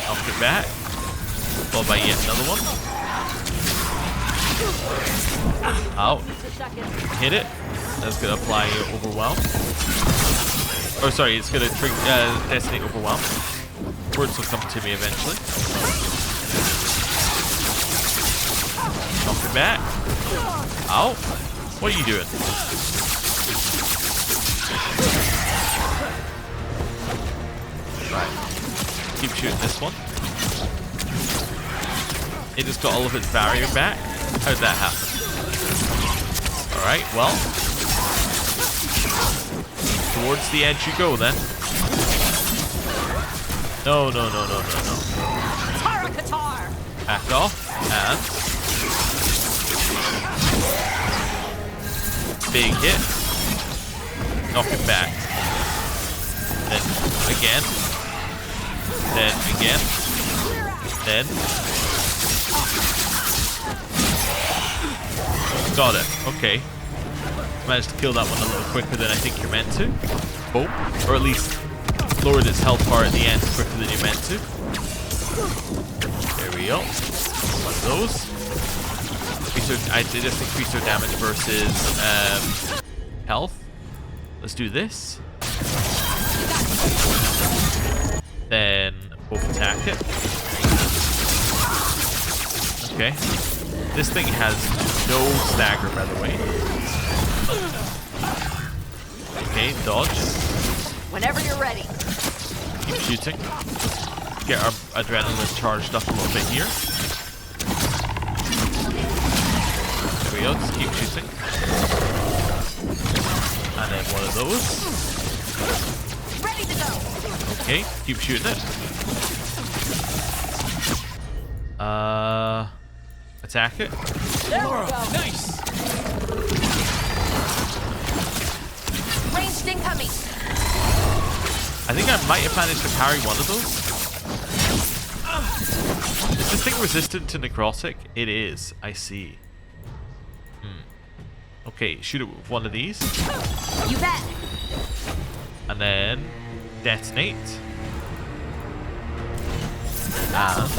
knock it back. Followed by yet another one. Out. Hit it. That's gonna apply overwhelm. Oh, sorry, it's gonna detonate overwhelm. Words will come to me eventually. Knock it back. Ow. What are you doing? Right. Keep shooting this one. It just got all of its barrier back. How did that happen? Alright, well. Towards the edge you go then. No. Back off. And big hit. Knock it back. Then Again. Then again. Then. Got it. Okay. Managed to kill that one a little quicker than I think you're meant to. Oh. Or at least lowered its health bar at the end quicker than you're meant to. There we go. One of those. I did just increase their damage versus health. Let's do this. Then both attack it. Okay. This thing has no stagger, by the way. Okay, dodge.
Whenever you're ready.
Keep shooting. Let's get our adrenaline charged up a little bit here. There we go, just keep shooting. And then one of those.
Ready to go.
Okay, keep shooting it. Attack it.
There we go.
Nice!
Ranged incoming.
I think I might have managed to parry one of those. Is this thing resistant to necrotic? It is. I see. Okay, shoot it with one of these.
You bet.
And then detonate. And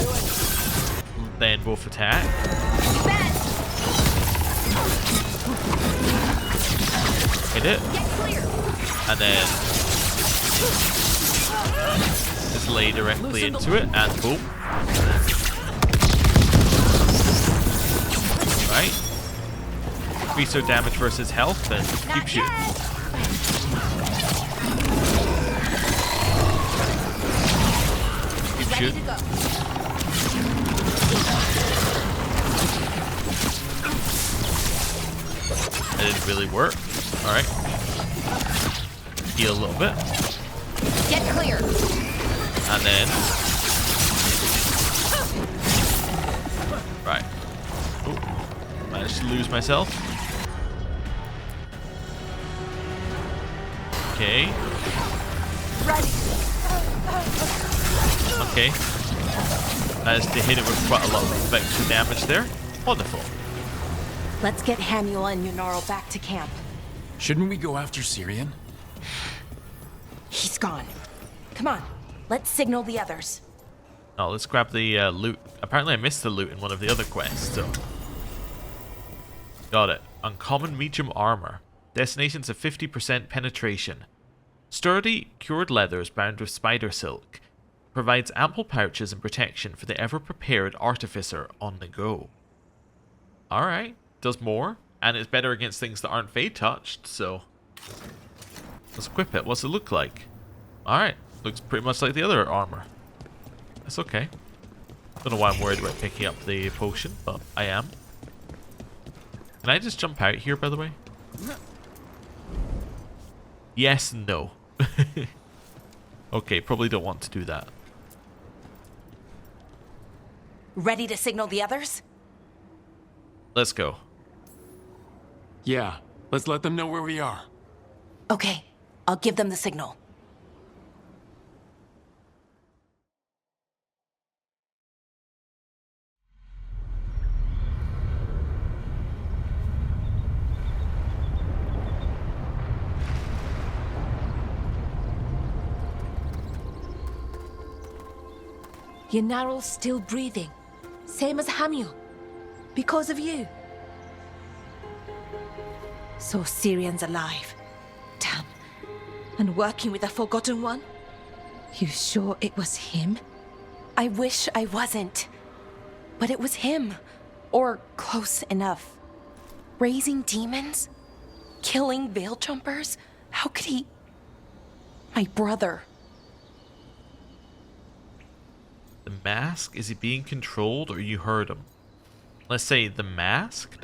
then both attack.
You bet.
Hit it.
Get clear.
And then just lay directly into it and boom. Right. Increase their damage versus health, then keep shooting. Keep shooting. That didn't really work. Alright. Heal a little bit.
Get clear.
And then. Right. Oh, managed to lose myself. Okay.
Ready.
Okay. Managed to hit it with quite a lot of extra damage there. Wonderful.
Let's get Hamuel and Yunarl back to camp.
Shouldn't we go after Syrian?
He's gone. Come on. Let's signal the others.
Oh, let's grab the loot. Apparently I missed the loot in one of the other quests, so. Got it. Uncommon medium armor. Destinations of 50% penetration. Sturdy, cured leathers bound with spider silk. Provides ample pouches and protection for the ever-prepared artificer on the go. Alright. Does more. And it's better against things that aren't Fade touched, so. Let's equip it. What's it look like? Alright. Looks pretty much like the other armor. That's okay. Don't know why I'm worried about picking up the potion, but I am. Can I just jump out here, by the way? Yes and no. Okay, probably don't want to do that.
Ready to signal the others?
Let's go.
Yeah, let's let them know where we are.
Okay, I'll give them the signal.
Yunarl's still breathing. Same as Hamuel. Because of you. So Syrian's alive. Damn. And working with the Forgotten One? You sure it was him?
I wish I wasn't. But it was him. Or close enough. Raising demons? Killing veil jumpers? How could he... My brother.
The mask? Is he being controlled or you heard him? Let's say the mask? ...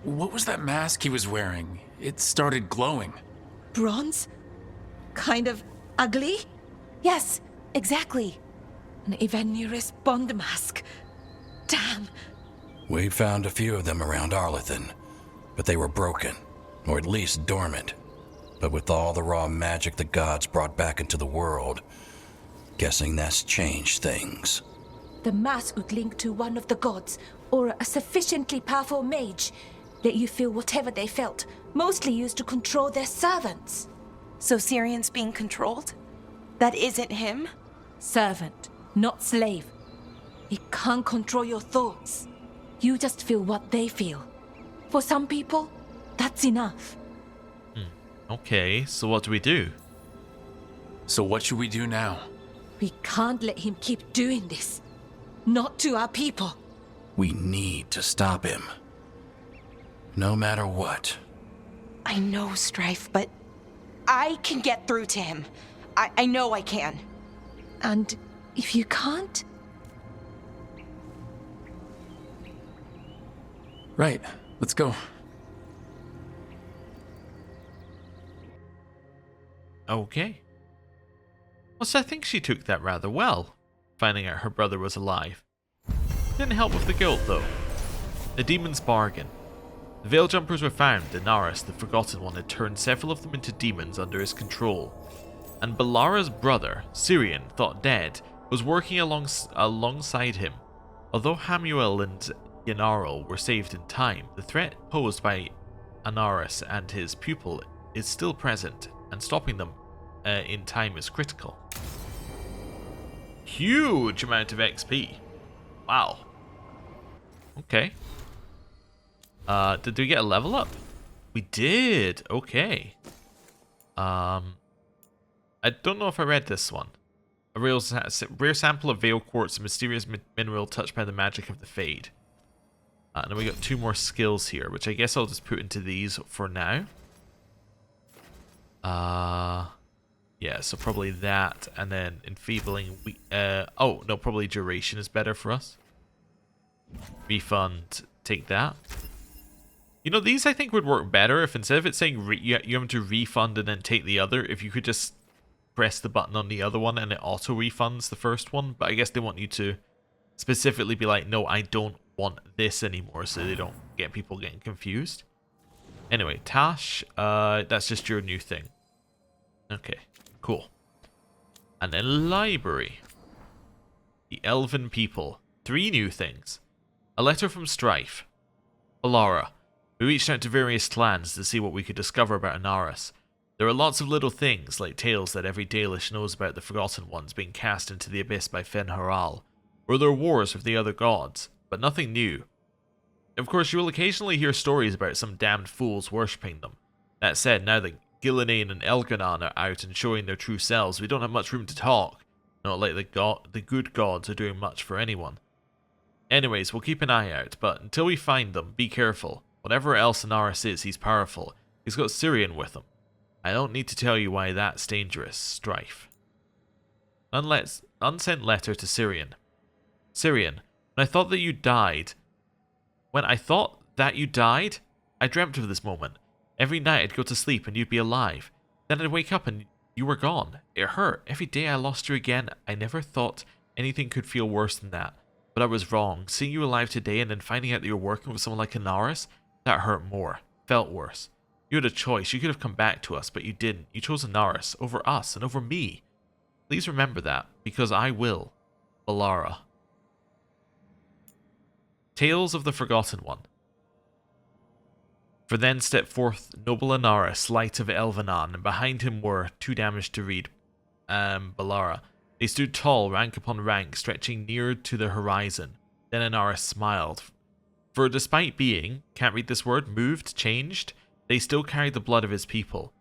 What was that mask he was wearing? It started glowing.
Bronze? Kind of ugly?
Yes, exactly.
An Ivanuris Bond mask. Damn.
We found a few of them around Arlethan, but they were broken, or at least dormant. But with all the raw magic the gods brought back into the world, guessing that's changed things.
The mask would link to one of the gods, or a sufficiently powerful mage. Let you feel whatever they felt, mostly used to control their servants.
So Syrian's being controlled? That isn't him?
Servant, not slave. It can't control your thoughts. You just feel what they feel. For some people, that's enough.
Okay, so what do we do?
So what should we do now?
We can't let him keep doing this. Not to our people.
We need to stop him. No matter what.
I know, Strife, but I can get through to him. I know I can.
And if you can't?
Right, let's go.
Okay. Well, so I think she took that rather well, finding out her brother was alive. Didn't help with the guilt, though. The demon's bargain. The Veil Jumpers were found, and Naris, the Forgotten One, had turned several of them into demons under his control. And Balara's brother, Syrian, thought dead, was working alongside him. Although Hamuel and Yanarl were saved in time, the threat posed by Anaris and his pupil is still present, and stopping them in time is critical. Huge amount of XP. Wow. Okay. Did we get a level up? We did. Okay. I don't know if I read this one. A rare sample of Veil Quartz, a mysterious mineral touched by the magic of the Fade. And then we got 2 more skills here, which I guess I'll just put into these for now. Yeah, so probably that, and then enfeebling. Oh no, probably duration is better for us. Refund, take that. You know, these I think would work better if instead of it saying you have to refund and then take the other, if you could just press the button on the other one and it auto refunds the first one. But I guess they want you to specifically be like, no, I don't want this anymore, so they don't get people getting confused. Anyway, Tash, that's just your new thing. Okay, cool. And then library. The Elven People. 3 new things. A letter from Strife. Balara. We reached out to various clans to see what we could discover about Anaris. There are lots of little things, like tales that every Dalish knows about the Forgotten Ones being cast into the abyss by Fen'Haral, or their wars with the other gods, but nothing new. Of course, you will occasionally hear stories about some damned fools worshipping them. That said, now that Gillenane and Elganon are out and showing their true selves, we don't have much room to talk. Not like the good gods are doing much for anyone. Anyways, we'll keep an eye out, but until we find them, be careful. Whatever else Anaris is, he's powerful. He's got Syrian with him. I don't need to tell you why that's dangerous, Strife. Unsent letter to Syrian. Syrian, when I thought that you died, I dreamt of this moment. Every night I'd go to sleep and you'd be alive. Then I'd wake up and you were gone. It hurt. Every day I lost you again. I never thought anything could feel worse than that. But I was wrong. Seeing you alive today and then finding out that you're working with someone like Anaris, that hurt more. Felt worse. You had a choice. You could have come back to us, but you didn't. You chose Anaris over us and over me. Please remember that, because I will. Balara. Tales of the Forgotten One. For then stepped forth noble Anaris, light of Elvenan, and behind him were, too damaged to read, Balara. They stood tall, rank upon rank, stretching near to the horizon. Then Anaris smiled. For despite being, can't read this word, moved, changed, they still carried the blood of his people.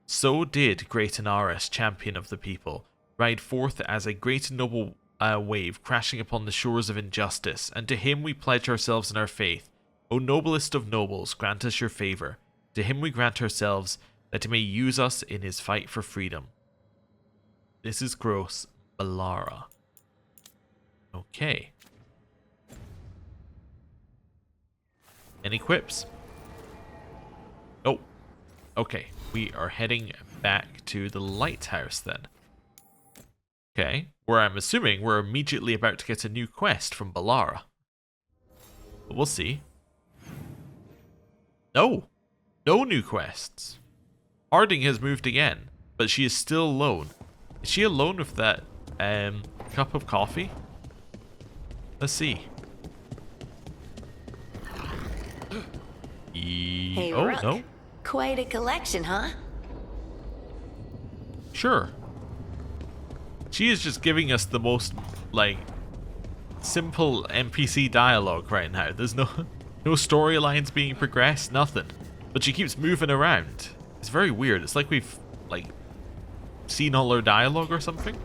So did great Anaris, champion of the people, ride forth as a great and noble wave crashing upon the shores of injustice, and to him we pledge ourselves in our faith. O noblest of nobles, grant us your favour. To him we grant ourselves, that he may use us in his fight for freedom. This is gross. Balara. Okay. Any quips? Oh. Okay. We are heading back to the lighthouse then. Okay. Where I'm assuming we're immediately about to get a new quest from Balara. But we'll see. No. No new quests. Harding has moved again, but she is still alone. Is she alone with that cup of coffee? Let's see.
Hey,
Oh,
Rook.
no.
Quite a collection, huh?
Sure. She is just giving us the most, like, simple NPC dialogue right now. There's no storylines being progressed, nothing. But she keeps moving around. It's very weird. It's like we've, like, seen all her dialogue or something.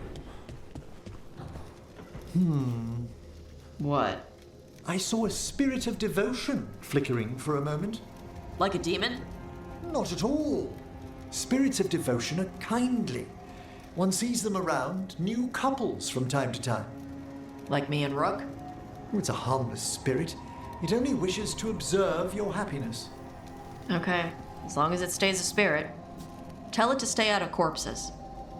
What?
I saw a spirit of devotion flickering for a moment.
Like a demon?
Not at all. Spirits of devotion are kindly. One sees them around new couples from time to time.
Like me and Rook?
It's a harmless spirit. It only wishes to observe your happiness.
Okay, as long as it stays a spirit. Tell it to stay out of corpses.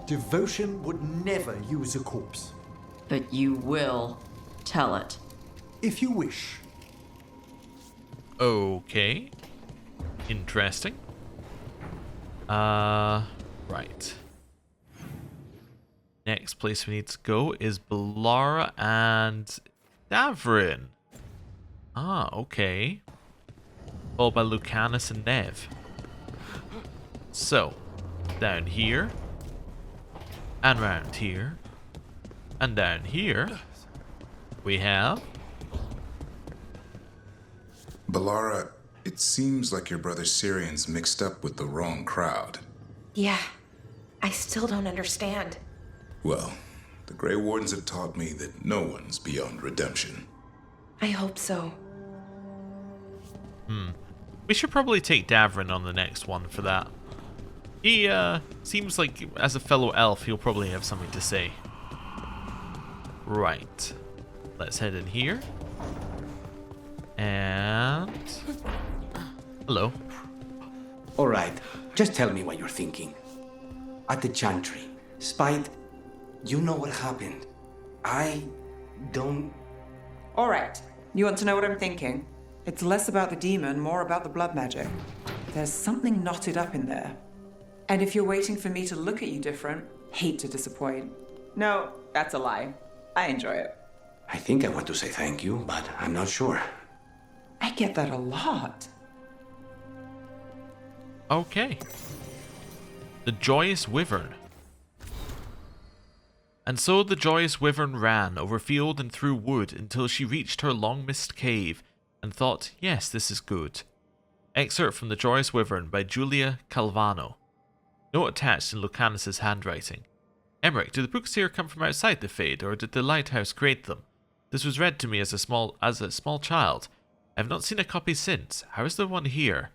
Devotion would never use a corpse.
But you will tell it.
If you wish.
Okay. Interesting. Right. Next place we need to go is Bellara and Davrin. Ah, okay. Followed by Lucanus and Nev. So, down here. And round here. And down here. We have...
Bellara, it seems like your brother Syrian's mixed up with the wrong crowd.
Yeah, I still don't understand.
Well, the Grey Wardens have taught me that no one's beyond redemption.
I hope so.
We should probably take Davrin on the next one for that. He, seems like, as a fellow elf, he'll probably have something to say. Right. Let's head in here. And... Hello.
Alright, just tell me what you're thinking. At the Chantry, Spite, you know what happened. I don't...
Alright, you want to know what I'm thinking? It's less about the demon, more about the blood magic. There's something knotted up in there. And if you're waiting for me to look at you different, hate to disappoint. No, that's a lie. I enjoy it.
I think I want to say thank you, but I'm not sure.
I get that a lot.
Okay. The Joyous Wyvern. And so the Joyous Wyvern ran over field and through wood until she reached her long-missed cave and thought, yes, this is good. Excerpt from The Joyous Wyvern by Julia Calvano. Note attached in Lucanus's handwriting. Emmerich, do the books here come from outside the Fade, or did the lighthouse create them? This was read to me as a small child. I have not seen a copy since. How is there one here?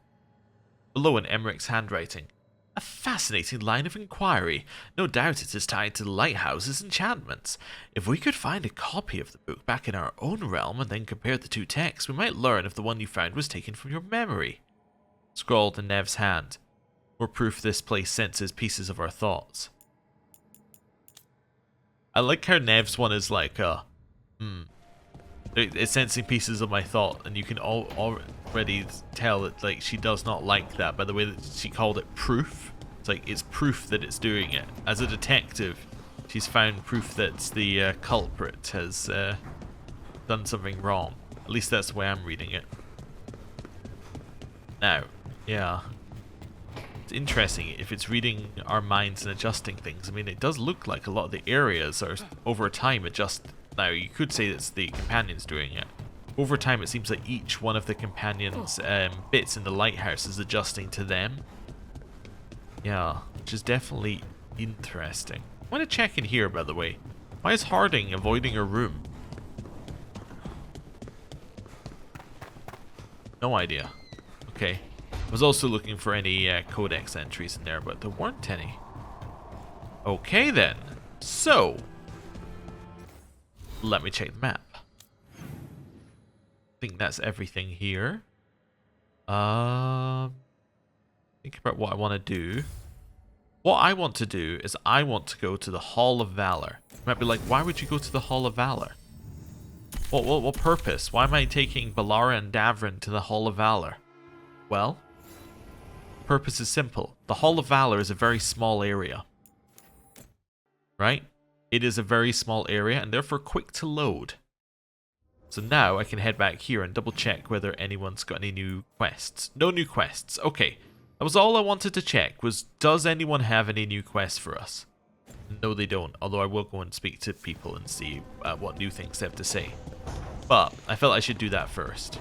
Below in Emmerich's handwriting. A fascinating line of inquiry. No doubt it is tied to the lighthouse's enchantments. If we could find a copy of the book back in our own realm and then compare the two texts, we might learn if the one you found was taken from your memory. Scrawled in Nev's hand. More proof this place senses pieces of our thoughts. I like how Nev's one is like, it's sensing pieces of my thought, and you can already tell that, like, she does not like that by the way that she called it proof. It's like, it's proof that it's doing it. As a detective, she's found proof that the culprit has done something wrong. At least that's the way I'm reading it. Now, yeah. It's interesting if it's reading our minds and adjusting things. I mean, it does look like a lot of the areas are, over time, adjust. Now, you could say it's the companions doing it. Over time, it seems like each one of the companions' bits in the lighthouse is adjusting to them. Yeah, which is definitely interesting. I want to check in here, by the way. Why is Harding avoiding her room? No idea. Okay. I was also looking for any codex entries in there, but there weren't any. Okay, then. So... let me check the map. I think that's everything here. Think about what I want to do. What I want to do is I want to go to the Hall of Valor. You might be like, why would you go to the Hall of Valor? What purpose? Why am I taking Bellara and Davrin to the Hall of Valor? Well, purpose is simple. The Hall of Valor is a very small area. Right? It is a very small area and therefore quick to load. So now I can head back here and double check whether anyone's got any new quests. No new quests. Okay. That was all I wanted to check, was does anyone have any new quests for us? No, they don't. Although I will go and speak to people and see what new things they have to say. But I felt I should do that first.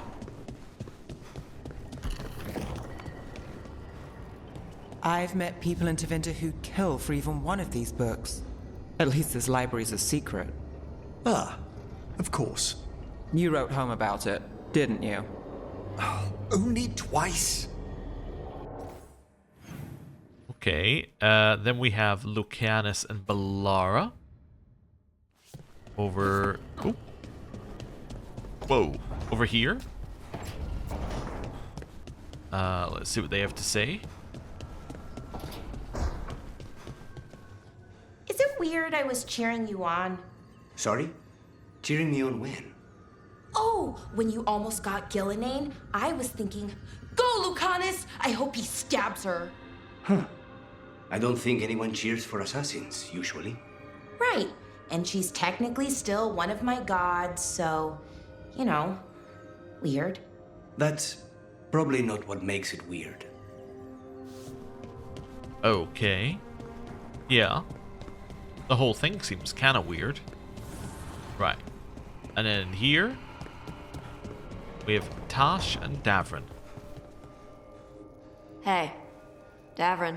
I've met people in Tevinter who'd kill for even one of these books. At least this library's a secret.
Ah, of course.
You wrote home about it, didn't you?
Only twice.
Okay, then we have Lucanus and Bellara. Over... Oh. Whoa. Over here. Let's see what they have to say.
Is it weird I was cheering you on?
Sorry? Cheering me on when?
Oh, when you almost got Gillinane, I was thinking, go, Lucanus! I hope he stabs her.
Huh. I don't think anyone cheers for assassins, usually.
Right. And she's technically still one of my gods, so, you know, weird.
That's probably not what makes it weird.
Okay. Yeah. The whole thing seems kind of weird. Right. And then here, we have Tash and Davrin.
Hey, Davrin.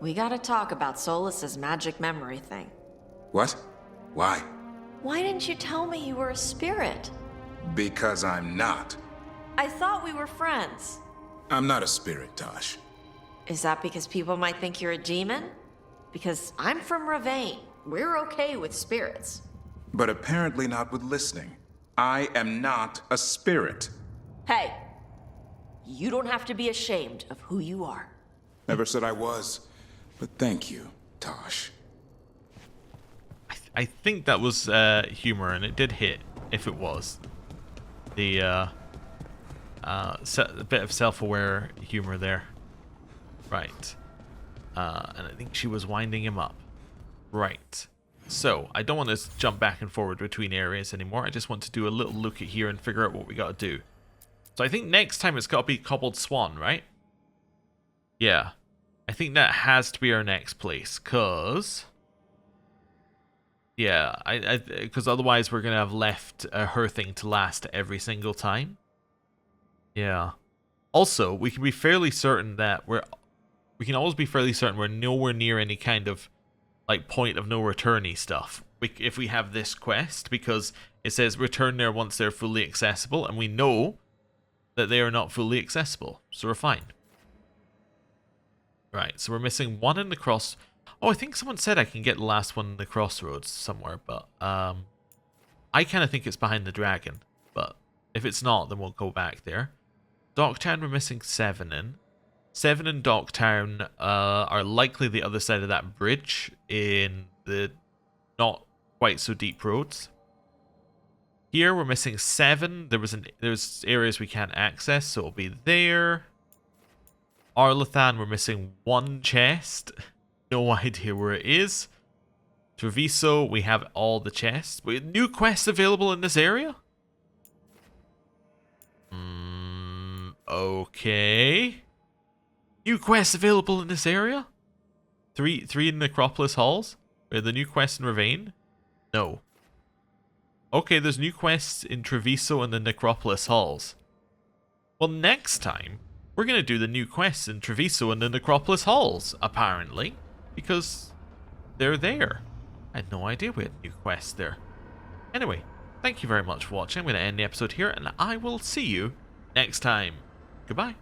We gotta talk about Solus's magic memory thing.
What? Why?
Why didn't you tell me you were a spirit?
Because I'm not.
I thought we were friends.
I'm not a spirit, Tosh.
Is that because people might think you're a demon? Because I'm from Ravane. We're okay with spirits.
But apparently not with listening. I am not a spirit.
Hey, you don't have to be ashamed of who you are.
Never said I was. But thank you, Tosh.
I think that was humor, and it did hit, if it was. The a bit of self-aware humor there. Right. And I think she was winding him up. Right. So, I don't want to jump back and forward between areas anymore. I just want to do a little look at here and figure out what we got to do. So I think next time it's got to be Cobbled Swan, right? Yeah. I think that has to be our next place, because... Yeah, because otherwise we're going to have left her thing to last every single time. Yeah. Also, we can be fairly certain that we can always be fairly certain we're nowhere near any kind of like point of no return-y stuff if we have this quest, because it says return there once they're fully accessible, and we know that they are not fully accessible, so we're fine. Right, so we're missing one in the cross. Oh, I think someone said I can get the last one in the crossroads somewhere, but I kind of think it's behind the dragon, but if it's not, then we'll go back there. Docktown, we're missing 7 in. 7 and Docktown are likely the other side of that bridge in the not quite so deep roads. Here we're missing 7. There's areas we can't access, so it'll be there. Arlathan, we're missing 1 chest. No idea where it is. Treviso, we have all the chests. We have new quests available in this area? Okay. New quests available in this area? 3 in Necropolis Halls? Are the new quests in Ravane? No. Okay, there's new quests in Treviso and the Necropolis Halls. Well, next time, we're going to do the new quests in Treviso and the Necropolis Halls, apparently. Because they're there. I had no idea we had new quests there. Anyway, thank you very much for watching. I'm going to end the episode here, and I will see you next time. Goodbye.